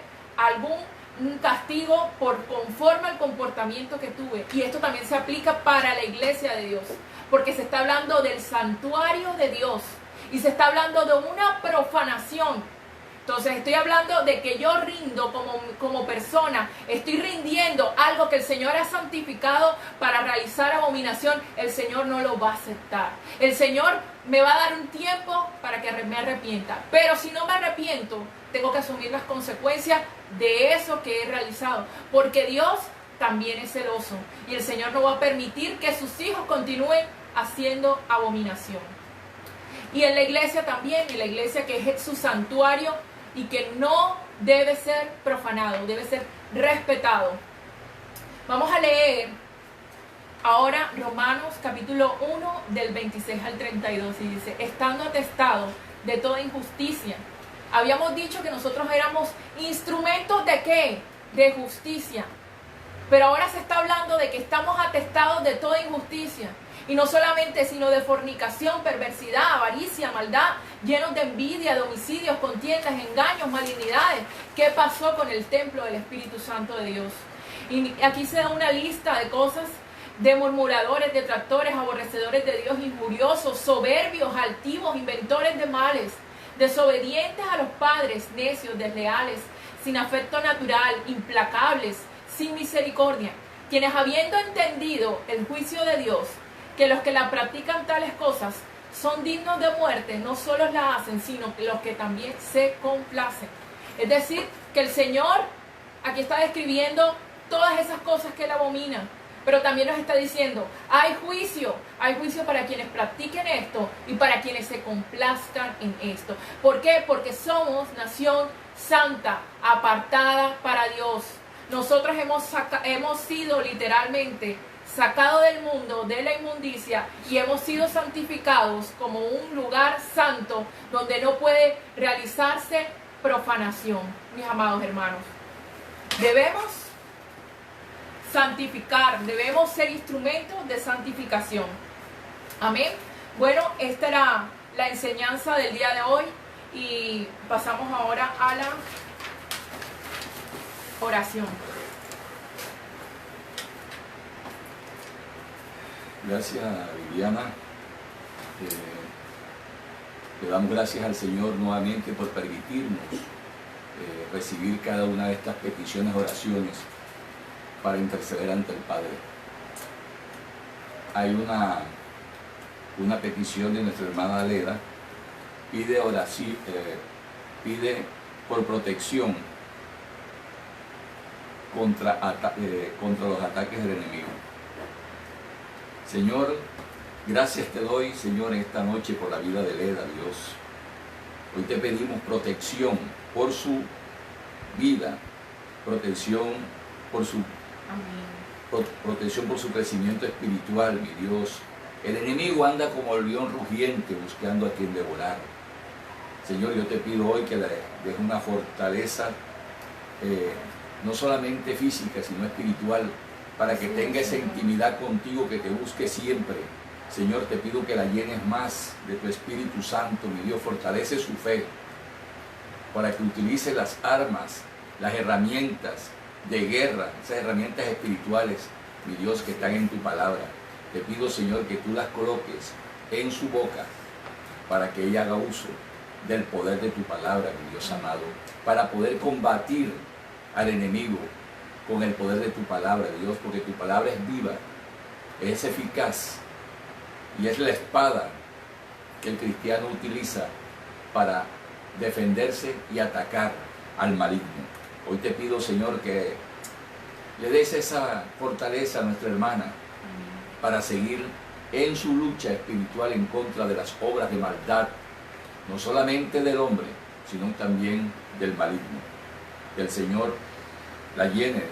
un castigo por conforme al comportamiento que tuve. Y esto también se aplica para la iglesia de Dios, porque se está hablando del santuario de Dios y se está hablando de una profanación. Entonces estoy hablando de que yo rindo como persona, estoy rindiendo algo que el Señor ha santificado para realizar abominación. El Señor no lo va a aceptar. El Señor me va a dar un tiempo para que me arrepienta, pero si no me arrepiento, tengo que asumir las consecuencias de eso que he realizado, porque Dios también es celoso y el Señor no va a permitir que sus hijos continúen haciendo abominación. Y en la iglesia también, en la iglesia que es su santuario y que no debe ser profanado, debe ser respetado. Vamos a leer ahora Romanos capítulo 1 del 26 al 32 y dice: estando atestados de toda injusticia. Habíamos dicho que nosotros éramos instrumentos ¿de qué? De justicia. Pero ahora se está hablando de que estamos atestados de toda injusticia. Y no solamente, sino de fornicación, perversidad, avaricia, maldad, llenos de envidia, de homicidios, contiendas, engaños, malignidades. ¿Qué pasó con el templo del Espíritu Santo de Dios? Y aquí se da una lista de cosas: de murmuradores, detractores, aborrecedores de Dios, injuriosos, soberbios, altivos, inventores de males, desobedientes a los padres, necios, desleales, sin afecto natural, implacables, sin misericordia, quienes habiendo entendido el juicio de Dios, que los que la practican tales cosas son dignos de muerte, no solo la hacen, sino que los que también se complacen. Es decir, que el Señor aquí está describiendo todas esas cosas que Él abomina, pero también nos está diciendo, hay juicio para quienes practiquen esto y para quienes se complazcan en esto. ¿Por qué? Porque somos nación santa, apartada para Dios. Nosotros hemos sido literalmente sacados del mundo, de la inmundicia, y hemos sido santificados como un lugar santo donde no puede realizarse profanación. Mis amados hermanos, debemos santificar, debemos ser instrumentos de santificación. Amén. Bueno, esta era la enseñanza del día de hoy y pasamos ahora a la oración. Gracias, Viviana. Le damos gracias al Señor nuevamente por permitirnos recibir cada una de estas peticiones, oraciones, para interceder ante el Padre. Hay una petición de nuestra hermana Leda, pide oración, pide por protección contra los ataques del enemigo. Señor, gracias te doy, Señor, esta noche por la vida de Leda, Dios. Hoy te pedimos protección por su vida, protección por su protección por su crecimiento espiritual, mi Dios. El enemigo anda como el león rugiente buscando a quien devorar. Señor, yo te pido hoy que le des una fortaleza, no solamente física, sino espiritual, para que tenga esa intimidad contigo, que te busque siempre. Señor, te pido que la llenes más de tu Espíritu Santo, mi Dios. Fortalece su fe, para que utilice las armas, las herramientas de guerra, esas herramientas espirituales, mi Dios, que están en tu palabra. Te pido, Señor, que tú las coloques en su boca, para que ella haga uso del poder de tu palabra, mi Dios amado, para poder combatir al enemigo con el poder de tu palabra, Dios, porque tu palabra es viva, es eficaz y es la espada que el cristiano utiliza para defenderse y atacar al maligno. Hoy te pido, Señor, que le des esa fortaleza a nuestra hermana para seguir en su lucha espiritual en contra de las obras de maldad, no solamente del hombre, sino también del maligno. Que el Señor la llene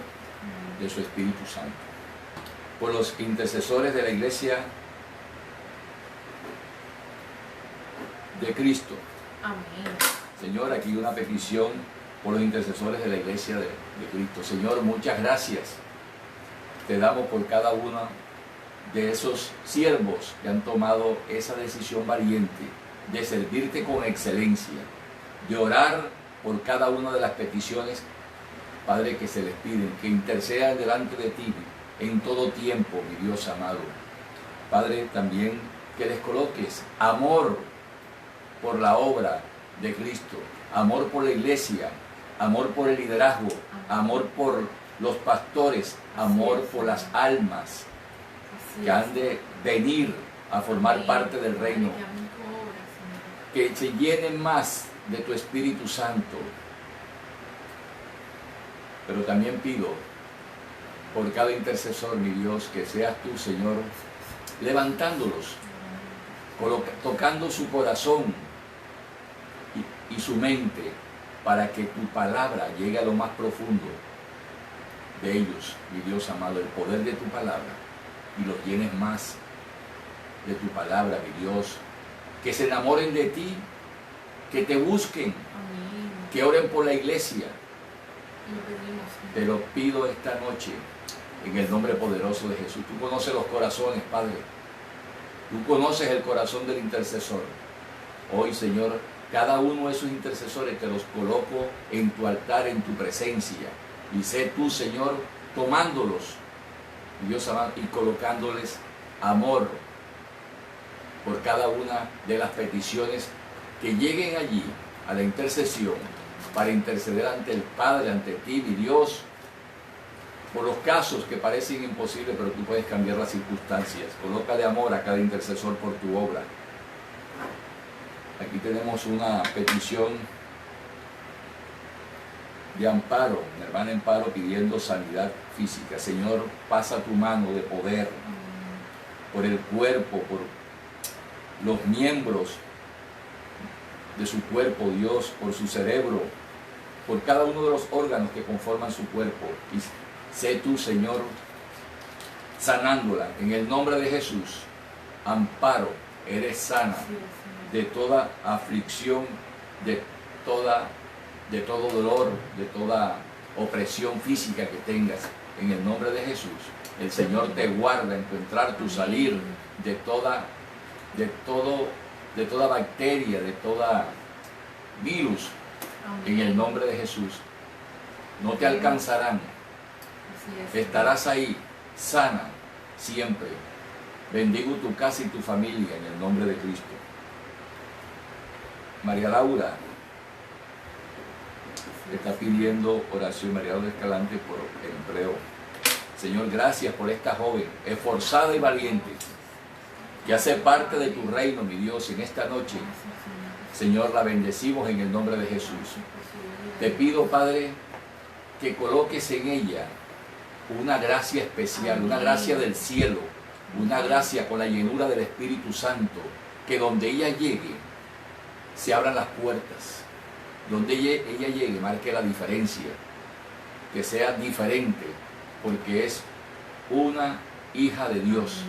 de su Espíritu Santo. Por los intercesores de la Iglesia de Cristo. Amén. Señor, aquí una petición por los intercesores de la Iglesia de Cristo. Señor, muchas gracias te damos por cada uno de esos siervos que han tomado esa decisión valiente de servirte con excelencia, de orar por cada una de las peticiones, Padre, que se les piden, que intercedan delante de ti en todo tiempo, mi Dios amado. Padre, también que les coloques amor por la obra de Cristo, amor por la iglesia, amor por el liderazgo, amor por los pastores, amor por las almas que han de venir a formar parte del reino, que se llenen más de tu Espíritu Santo. Pero también pido por cada intercesor, mi Dios, que seas tú, Señor, levantándolos, tocando su corazón y su mente, para que tu palabra llegue a lo más profundo de ellos, mi Dios amado, el poder de tu palabra, y los llenes más de tu palabra, mi Dios, que se enamoren de ti, que te busquen, que oren por la iglesia. Te lo pido esta noche, en el nombre poderoso de Jesús. Tú conoces los corazones, Padre. Tú conoces el corazón del intercesor. Hoy, Señor, cada uno de esos intercesores te los coloco en tu altar, en tu presencia. Y sé tú, Señor, tomándolos, Dios amado, y colocándoles amor por cada una de las peticiones que lleguen allí a la intercesión, para interceder ante el Padre, ante ti, mi Dios, por los casos que parecen imposibles, pero tú puedes cambiar las circunstancias. Colócale amor a cada intercesor por tu obra. Aquí tenemos una petición de Amparo, mi hermana Amparo, pidiendo sanidad física. Señor, pasa tu mano de poder por el cuerpo, por los miembros de su cuerpo, Dios, por su cerebro, por cada uno de los órganos que conforman su cuerpo. Y sé tú, Señor, sanándola. En el nombre de Jesús, Amparo, eres sana de toda aflicción, de todo dolor, de toda opresión física que tengas. En el nombre de Jesús, el Señor te guarda en tu entrar, tu salir, de toda bacteria, de toda virus. En el nombre de Jesús, no te alcanzarán. Estarás ahí, sana, siempre. Bendigo tu casa y tu familia en el nombre de Cristo. María Laura está pidiendo oración, María Laura Escalante, por el empleo. Señor, gracias por esta joven, esforzada y valiente, que hace parte de tu reino, mi Dios, en esta noche. Señor, la bendecimos en el nombre de Jesús. Te pido, Padre, que coloques en ella una gracia especial, una gracia del cielo, una gracia con la llenura del Espíritu Santo, que donde ella llegue, se abran las puertas. Donde ella llegue, marque la diferencia, que sea diferente, porque es una hija de Dios.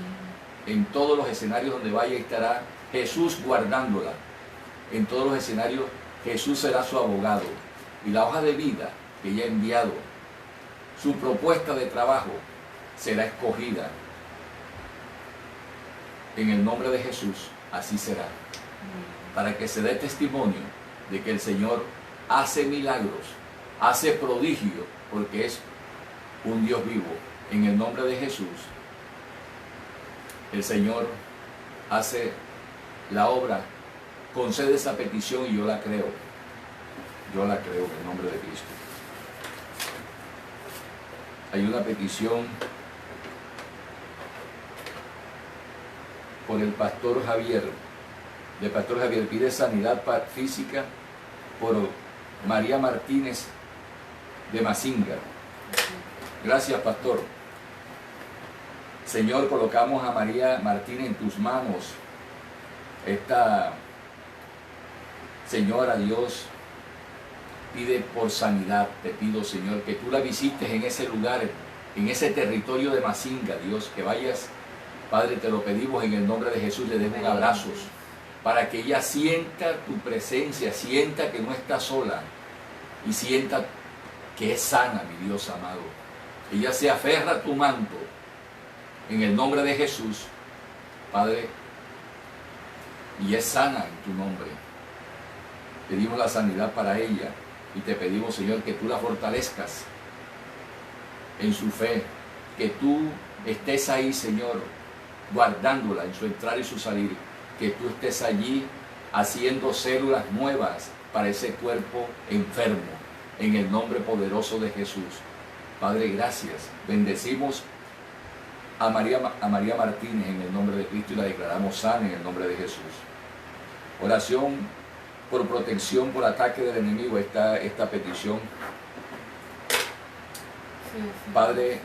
En todos los escenarios donde vaya estará Jesús guardándola. En todos los escenarios Jesús será su abogado. Y la hoja de vida que ella ha enviado, su propuesta de trabajo, será escogida. En el nombre de Jesús, así será. Para que se dé testimonio de que el Señor hace milagros, hace prodigios, porque es un Dios vivo. En el nombre de Jesús, el Señor hace la obra, concede esa petición y yo la creo. Yo la creo en el nombre de Cristo. Hay una petición por el pastor Javier. El pastor Javier pide sanidad física por María Martínez de Mazinga. Gracias, pastor. Señor, colocamos a María Martínez en tus manos. Esta señora, Dios, pide por sanidad. Te pido, Señor, que tú la visites en ese lugar, en ese territorio de Mazinga, Dios, que vayas, Padre, te lo pedimos en el nombre de Jesús, le des un abrazo, para que ella sienta tu presencia, sienta que no está sola y sienta que es sana, mi Dios amado. Ella se aferra a tu manto, en el nombre de Jesús, Padre, y es sana en tu nombre. Pedimos la sanidad para ella y te pedimos, Señor, que tú la fortalezcas en su fe, que tú estés ahí, Señor, guardándola en su entrar y su salir, que tú estés allí haciendo células nuevas para ese cuerpo enfermo, en el nombre poderoso de Jesús. Padre, gracias. Bendecimos a María Martínez en el nombre de Cristo y la declaramos sana en el nombre de Jesús. Oración por protección, por ataque del enemigo, esta petición. Padre,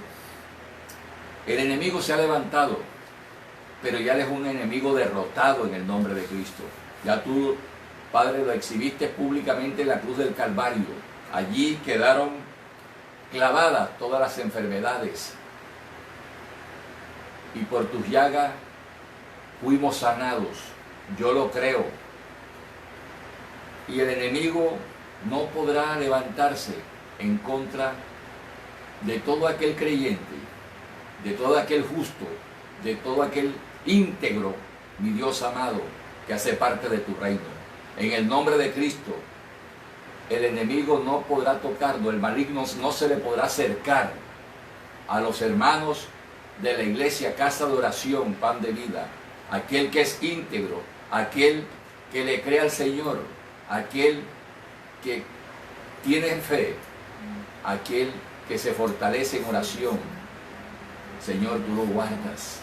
el enemigo se ha levantado, pero ya es un enemigo derrotado en el nombre de Cristo. Ya tú, Padre, lo exhibiste públicamente en la cruz del Calvario. Allí quedaron clavadas todas las enfermedades. Y por tus llagas fuimos sanados. Yo lo creo. Y el enemigo no podrá levantarse en contra de todo aquel creyente, de todo aquel justo, de todo aquel íntegro, mi Dios amado, que hace parte de tu reino. En el nombre de Cristo, el enemigo no podrá tocarlo, el maligno no se le podrá acercar a los hermanos de la iglesia, casa de oración, pan de vida, aquel que es íntegro, aquel que le cree al Señor, aquel que tiene fe, aquel que se fortalece en oración. Señor, tú lo guardas.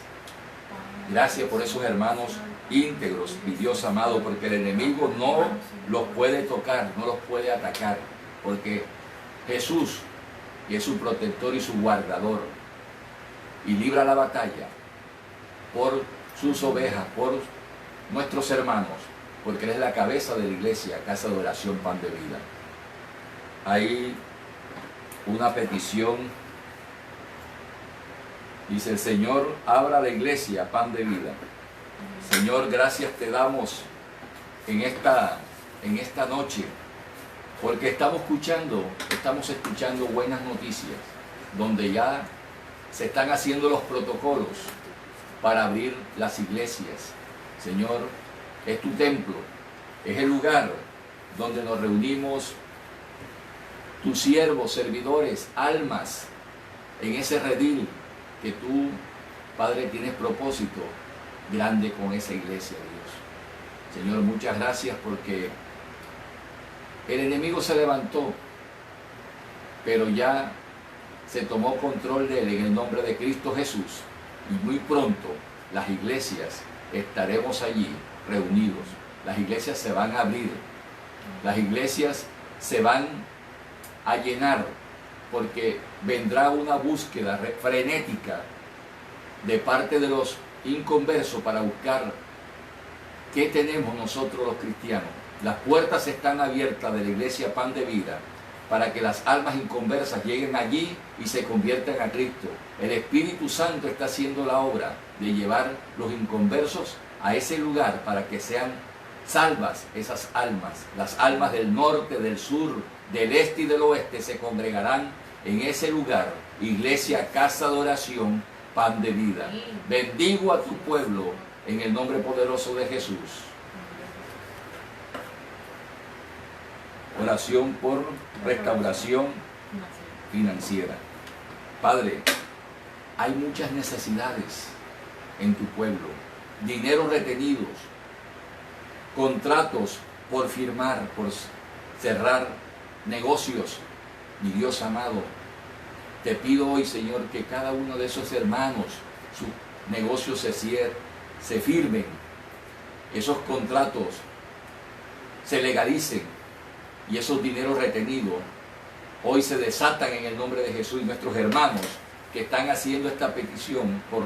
Gracias por esos hermanos íntegros, mi Dios amado, porque el enemigo no los puede tocar, no los puede atacar, porque Jesús es su protector y su guardador, y libra la batalla por sus ovejas, por nuestros hermanos, porque Él es la cabeza de la iglesia, casa de oración, pan de vida. Hay una petición. Dice el Señor, abra la iglesia, pan de vida. Señor, gracias te damos en esta noche, porque estamos escuchando buenas noticias, donde ya se están haciendo los protocolos para abrir las iglesias. Señor, es tu templo, es el lugar donde nos reunimos tus siervos, servidores, almas, en ese redil que tú, Padre, tienes propósito grande con esa iglesia, Dios. Señor, muchas gracias porque el enemigo se levantó, pero ya se tomó control de él en el nombre de Cristo Jesús. Y muy pronto las iglesias estaremos allí reunidos. Las iglesias se van a abrir. Las iglesias se van a llenar, porque vendrá una búsqueda frenética de parte de los inconversos para buscar qué tenemos nosotros los cristianos. Las puertas están abiertas de la iglesia Pan de Vida para que las almas inconversas lleguen allí y se conviertan a Cristo. El Espíritu Santo está haciendo la obra de llevar los inconversos a ese lugar para que sean salvas esas almas. Las almas del norte, del sur, del este y del oeste se congregarán en ese lugar. Iglesia, casa de oración, pan de vida. Bendigo a tu pueblo en el nombre poderoso de Jesús. Oración por restauración financiera. Padre, hay muchas necesidades en tu pueblo. Dineros retenidos, contratos por firmar, por cerrar, negocios. Mi Dios amado, te pido hoy, Señor, que cada uno de esos hermanos, sus negocios se firmen, esos contratos se legalicen y esos dineros retenidos hoy se desatan en el nombre de Jesús, y nuestros hermanos que están haciendo esta petición por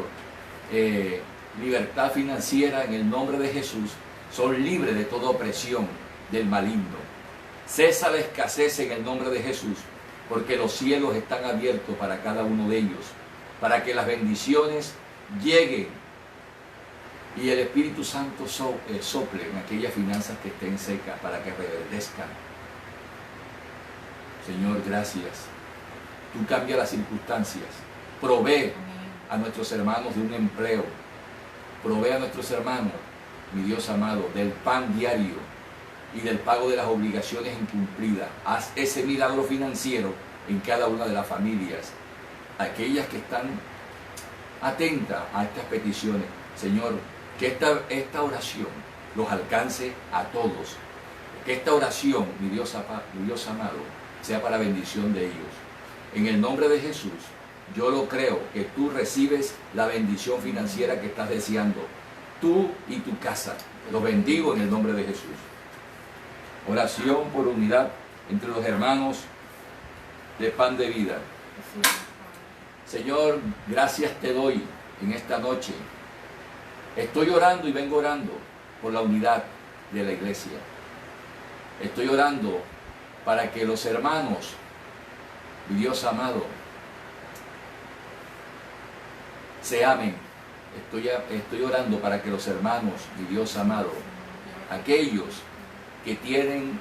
libertad financiera en el nombre de Jesús son libres de toda opresión del maligno. Cesa la escasez en el nombre de Jesús, porque los cielos están abiertos para cada uno de ellos, para que las bendiciones lleguen y el Espíritu Santo sople en aquellas finanzas que estén secas para que reverdezcan. Señor, gracias. Tú cambias las circunstancias. Provee a nuestros hermanos de un empleo. Provee a nuestros hermanos, mi Dios amado, del pan diario y del pago de las obligaciones incumplidas. Haz ese milagro financiero en cada una de las familias, aquellas que están atentas a estas peticiones. Señor, que esta oración los alcance a todos. Que esta oración, mi Dios amado, sea para bendición de ellos. En el nombre de Jesús, yo lo creo, que tú recibes la bendición financiera que estás deseando. Tú y tu casa. Los bendigo en el nombre de Jesús. Oración por unidad entre los hermanos de Pan de Vida. Señor, gracias te doy en esta noche. Estoy orando y vengo orando por la unidad de la iglesia. Estoy orando para que los hermanos, mi Dios amado, se amen. Estoy orando para que los hermanos, mi Dios amado, aquellos que tienen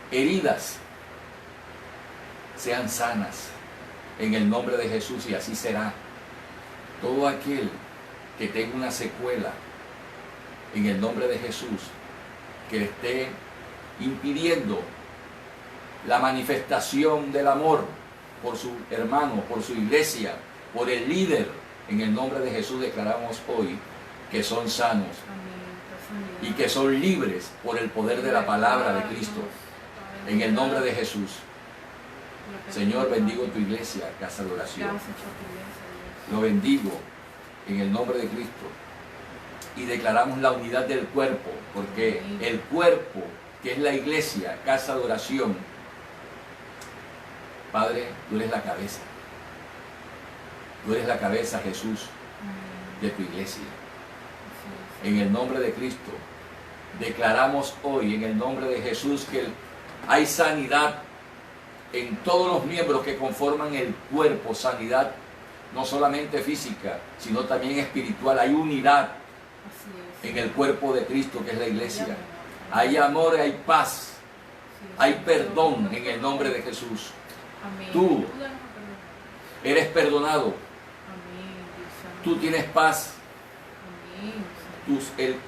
heridas, sean sanas en el nombre de Jesús, y así será. Todo aquel que tenga una secuela en el nombre de Jesús, que le esté impidiendo la manifestación del amor por su hermano, por su iglesia, por el líder, en el nombre de Jesús declaramos hoy que son sanos y que son libres por el poder de la palabra de Cristo, en el nombre de Jesús. Señor, bendigo tu iglesia, casa de oración. Lo bendigo en el nombre de Cristo. Y declaramos la unidad del cuerpo, porque el cuerpo, que es la iglesia, casa de oración, Padre, tú eres la cabeza. Tú eres la cabeza, Jesús, de tu iglesia. En el nombre de Cristo, declaramos hoy, en el nombre de Jesús, que hay sanidad en todos los miembros que conforman el cuerpo, sanidad no solamente física, sino también espiritual. Hay unidad en el cuerpo de Cristo, que es la iglesia. Hay amor, hay paz, hay perdón en el nombre de Jesús. Tú eres perdonado. Tú tienes paz. Tú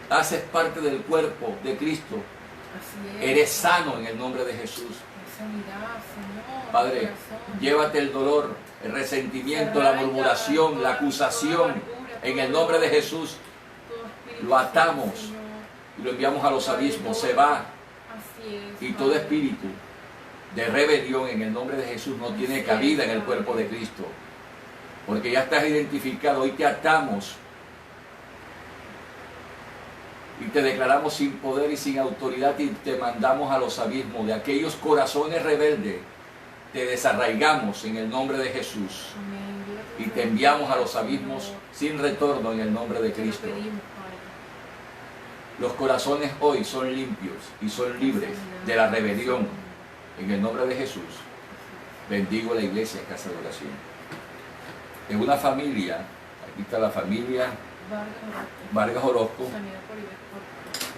haces parte del cuerpo de Cristo. Eres sano en el nombre de Jesús. Padre, llévate el dolor, el resentimiento, la murmuración, la acusación, en el nombre de Jesús. Lo atamos y lo enviamos a los abismos. Se va. Y todo espíritu de rebelión en el nombre de Jesús no tiene cabida en el cuerpo de Cristo, porque ya estás identificado. Hoy te atamos y te declaramos sin poder y sin autoridad, y te mandamos a los abismos. De aquellos corazones rebeldes te desarraigamos en el nombre de Jesús y te enviamos a los abismos sin retorno en el nombre de Cristo. Los corazones hoy son limpios y son libres de la rebelión en el nombre de Jesús. Bendigo la iglesia, casa de oración. En una familia, aquí está la familia Vargas Orozco,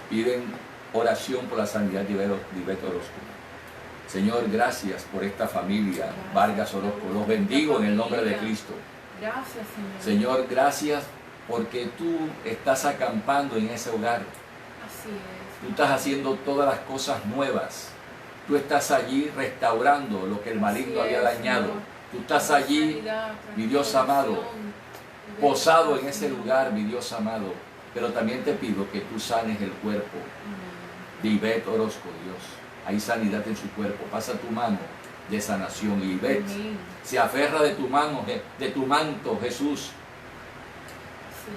piden oración por la sanidad de Ibeto Orozco. Señor, gracias por esta familia Vargas Orozco. Los bendigo en el nombre de Cristo. Gracias, Señor, gracias porque tú estás acampando en ese hogar. Así es. Tú estás haciendo todas las cosas nuevas. Tú estás allí restaurando lo que el maligno había dañado. Tú estás allí, mi Dios amado, posado en ese lugar, mi Dios amado. Pero también te pido que tú sanes el cuerpo de Ibeto Orozco, Dios. Hay sanidad en su cuerpo. Pasa tu mano de sanación. Y Ivette se aferra de tu mano, de tu manto, Jesús.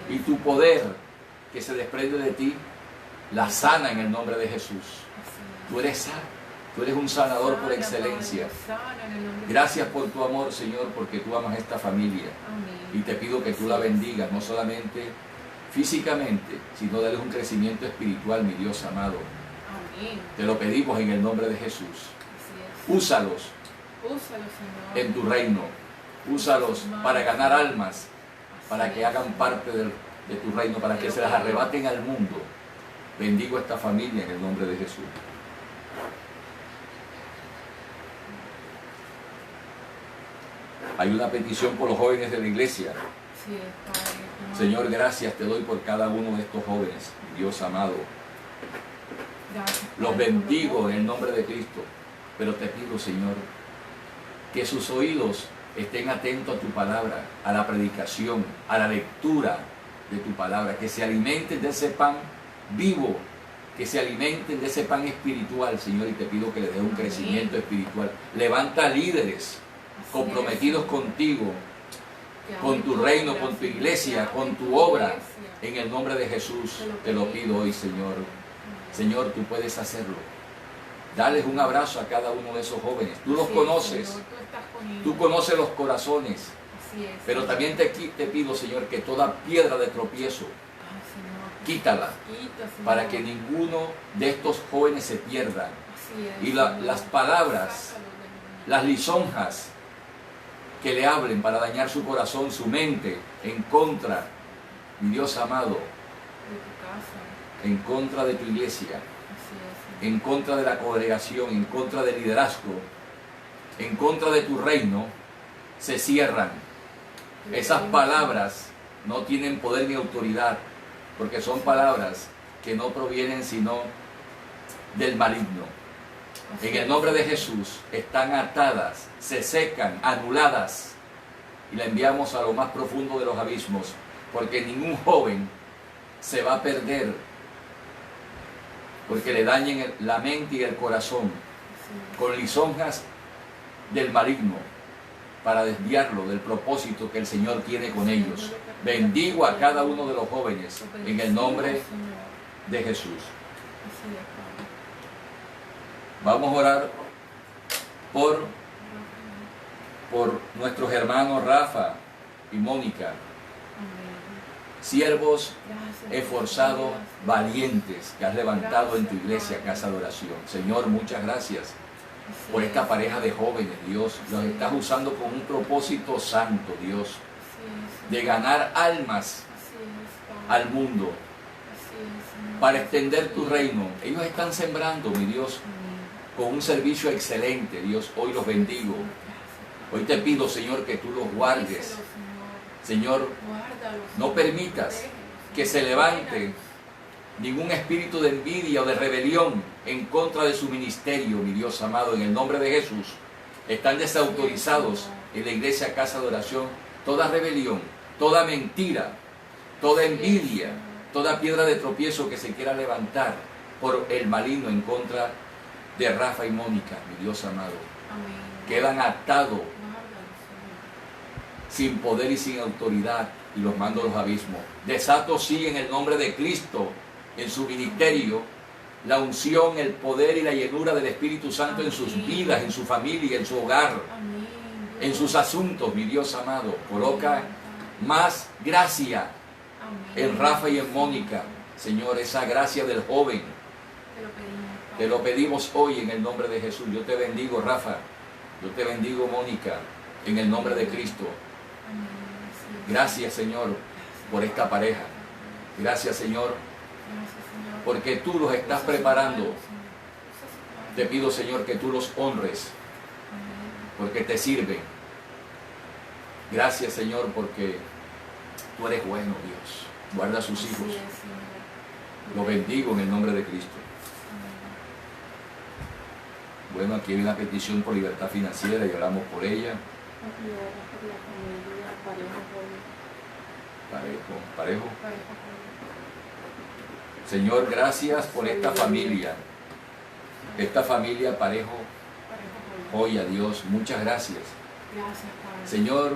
Y tu poder que se desprende de ti la sana en el nombre de Jesús. Tú eres sano, tú eres un sanador por excelencia. Gracias por tu amor, Señor, porque tú amas a esta familia. Y te pido que tú la bendigas, no solamente físicamente, sino darles un crecimiento espiritual, mi Dios amado. Te lo pedimos en el nombre de Jesús. Úsalos en tu reino. Úsalos para ganar almas, para que hagan parte de tu reino, para que se las arrebaten al mundo. Bendigo a esta familia en el nombre de Jesús. Hay una petición por los jóvenes de la iglesia. Señor, gracias te doy por cada uno de estos jóvenes, Dios amado. Los bendigo en el nombre de Cristo, pero te pido, Señor, que sus oídos estén atentos a tu palabra, a la predicación, a la lectura de tu palabra, que se alimenten de ese pan vivo, que se alimenten de ese pan espiritual, Señor, y te pido que les dé un crecimiento espiritual. Levanta líderes comprometidos contigo, con tu reino, con tu iglesia, con tu obra, en el nombre de Jesús. Te lo pido hoy, Señor. Señor, tú puedes hacerlo. Dales un abrazo a cada uno de esos jóvenes. Tú los conoces, tú conoces los corazones, pero también te pido, Señor, que toda piedra de tropiezo, quítala, para que ninguno de estos jóvenes se pierda. Y las palabras, las lisonjas que le hablen para dañar su corazón, su mente, en contra, mi Dios amado, en contra de tu iglesia, en contra de la congregación, en contra del liderazgo, en contra de tu reino, se cierran. Esas palabras no tienen poder ni autoridad, porque son palabras que no provienen sino del maligno. En el nombre de Jesús están atadas, se secan, anuladas, y la enviamos a lo más profundo de los abismos, porque ningún joven se va a perder porque le dañen la mente y el corazón con lisonjas del maligno para desviarlo del propósito que el Señor tiene con ellos. Bendigo a cada uno de los jóvenes en el nombre de Jesús. Vamos a orar por nuestros hermanos Rafa y Mónica, siervos esforzados, valientes, que has levantado en tu iglesia, casa de oración. Señor, muchas gracias por esta pareja de jóvenes, Dios. Los estás usando con un propósito santo, Dios, de ganar almas al mundo, para extender tu reino. Ellos están sembrando, mi Dios, con un servicio excelente, Dios. Hoy los bendigo. Hoy te pido, Señor, que tú los guardes. Señor, no permitas que se levante ningún espíritu de envidia o de rebelión en contra de su ministerio, mi Dios amado, en el nombre de Jesús. Están desautorizados en la iglesia Casa de Oración toda rebelión, toda mentira, toda envidia, toda piedra de tropiezo que se quiera levantar por el maligno en contra de Rafa y Mónica, mi Dios amado. Quedan atados, sin poder y sin autoridad, y los mando a los abismos. Desato sí en el nombre de Cristo en su ministerio la unción, el poder y la llenura del Espíritu Santo en sus vidas, en su familia, en su hogar, en sus asuntos, mi Dios amado. Coloca más gracia en Rafa y en Mónica, Señor, esa gracia del joven. Te lo pedimos hoy en el nombre de Jesús. Yo te bendigo, Rafa. Yo te bendigo, Mónica, en el nombre de Cristo. Gracias, Señor, por esta pareja. Gracias, Señor, porque tú los estás preparando. Te pido, Señor, que tú los honres, porque te sirven. Gracias, Señor, porque tú eres bueno, Dios. Guarda a sus hijos. Los bendigo en el nombre de Cristo. Bueno, aquí hay una petición por libertad financiera y oramos por ella. Parejo. Señor, gracias por esta familia Parejo, joya, Dios, muchas gracias. Señor,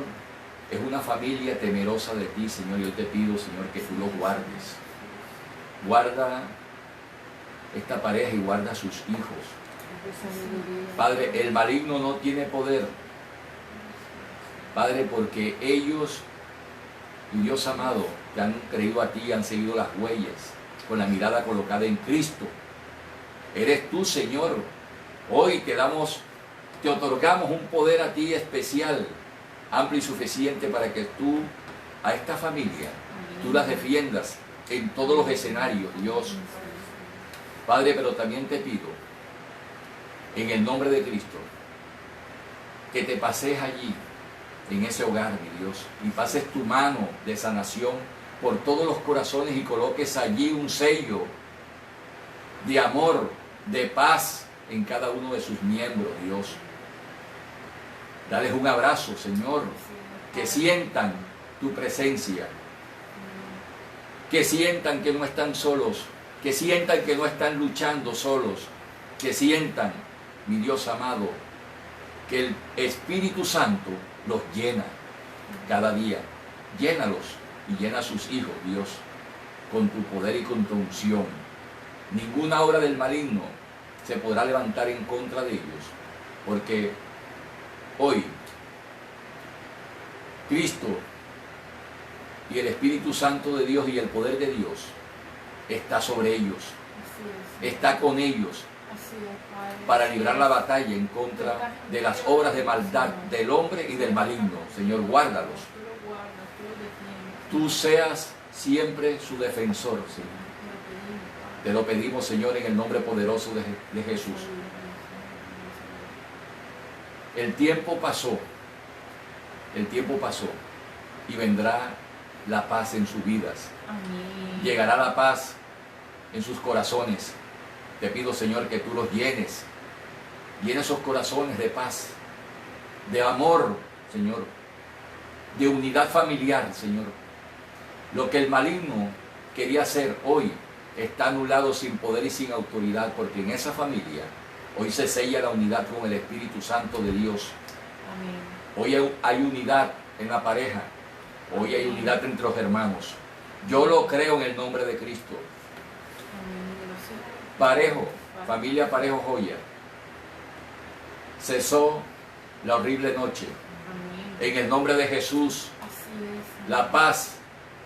es una familia temerosa de ti, Señor. Yo te pido, Señor, que tú los guardes. Guarda esta pareja y guarda a sus hijos. Padre, el maligno no tiene poder. Padre, porque ellos, mi Dios amado, te han creído a ti y han seguido las huellas con la mirada colocada en Cristo. Eres tú, Señor. Hoy te otorgamos un poder a ti especial, amplio y suficiente para que tú, a esta familia, tú las defiendas en todos los escenarios, Dios. Padre, pero también te pido, en el nombre de Cristo, que te pases allí, en ese hogar, mi Dios, y pases tu mano de sanación por todos los corazones y coloques allí un sello de amor, de paz en cada uno de sus miembros, Dios. Dales un abrazo, Señor, que sientan tu presencia, que sientan que no están solos, que sientan que no están luchando solos, que sientan, mi Dios amado, que el Espíritu Santo los llena cada día. Llénalos y llena a sus hijos, Dios, con tu poder y con tu unción. Ninguna obra del maligno se podrá levantar en contra de ellos, porque hoy Cristo y el Espíritu Santo de Dios y el poder de Dios está sobre ellos, está con ellos, para librar la batalla en contra de las obras de maldad del hombre y del maligno. Señor, guárdalos. Tú seas siempre su defensor, Señor. Te lo pedimos, Señor, en el nombre poderoso de Jesús. El tiempo pasó y vendrá la paz en sus vidas. Amén. Llegará la paz en sus corazones. Te pido, Señor, que tú los llenes. Llena esos corazones de paz, de amor, Señor, de unidad familiar, Señor. Lo que el maligno quería hacer hoy está anulado sin poder y sin autoridad, porque en esa familia hoy se sella la unidad con el Espíritu Santo de Dios. Amén. Hoy hay unidad en la pareja, hoy hay unidad entre los hermanos. Yo lo creo en el nombre de Cristo. Parejo, familia Parejo Joya, cesó la horrible noche. En el nombre de Jesús, la paz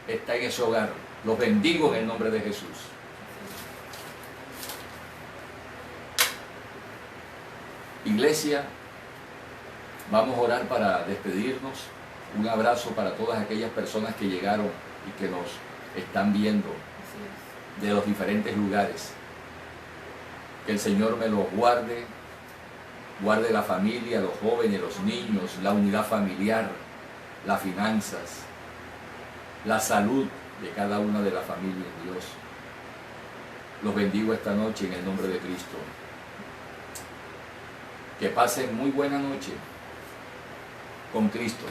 está en ese hogar. Los bendigo en el nombre de Jesús. Iglesia, vamos a orar para despedirnos. Un abrazo para todas aquellas personas que llegaron y que nos están viendo de los diferentes lugares. Que el Señor me los guarde, guarde la familia, los jóvenes, los niños, la unidad familiar, las finanzas, la salud de cada una de las familias, Dios. Los bendigo esta noche en el nombre de Cristo. Que pasen muy buena noche con Cristo.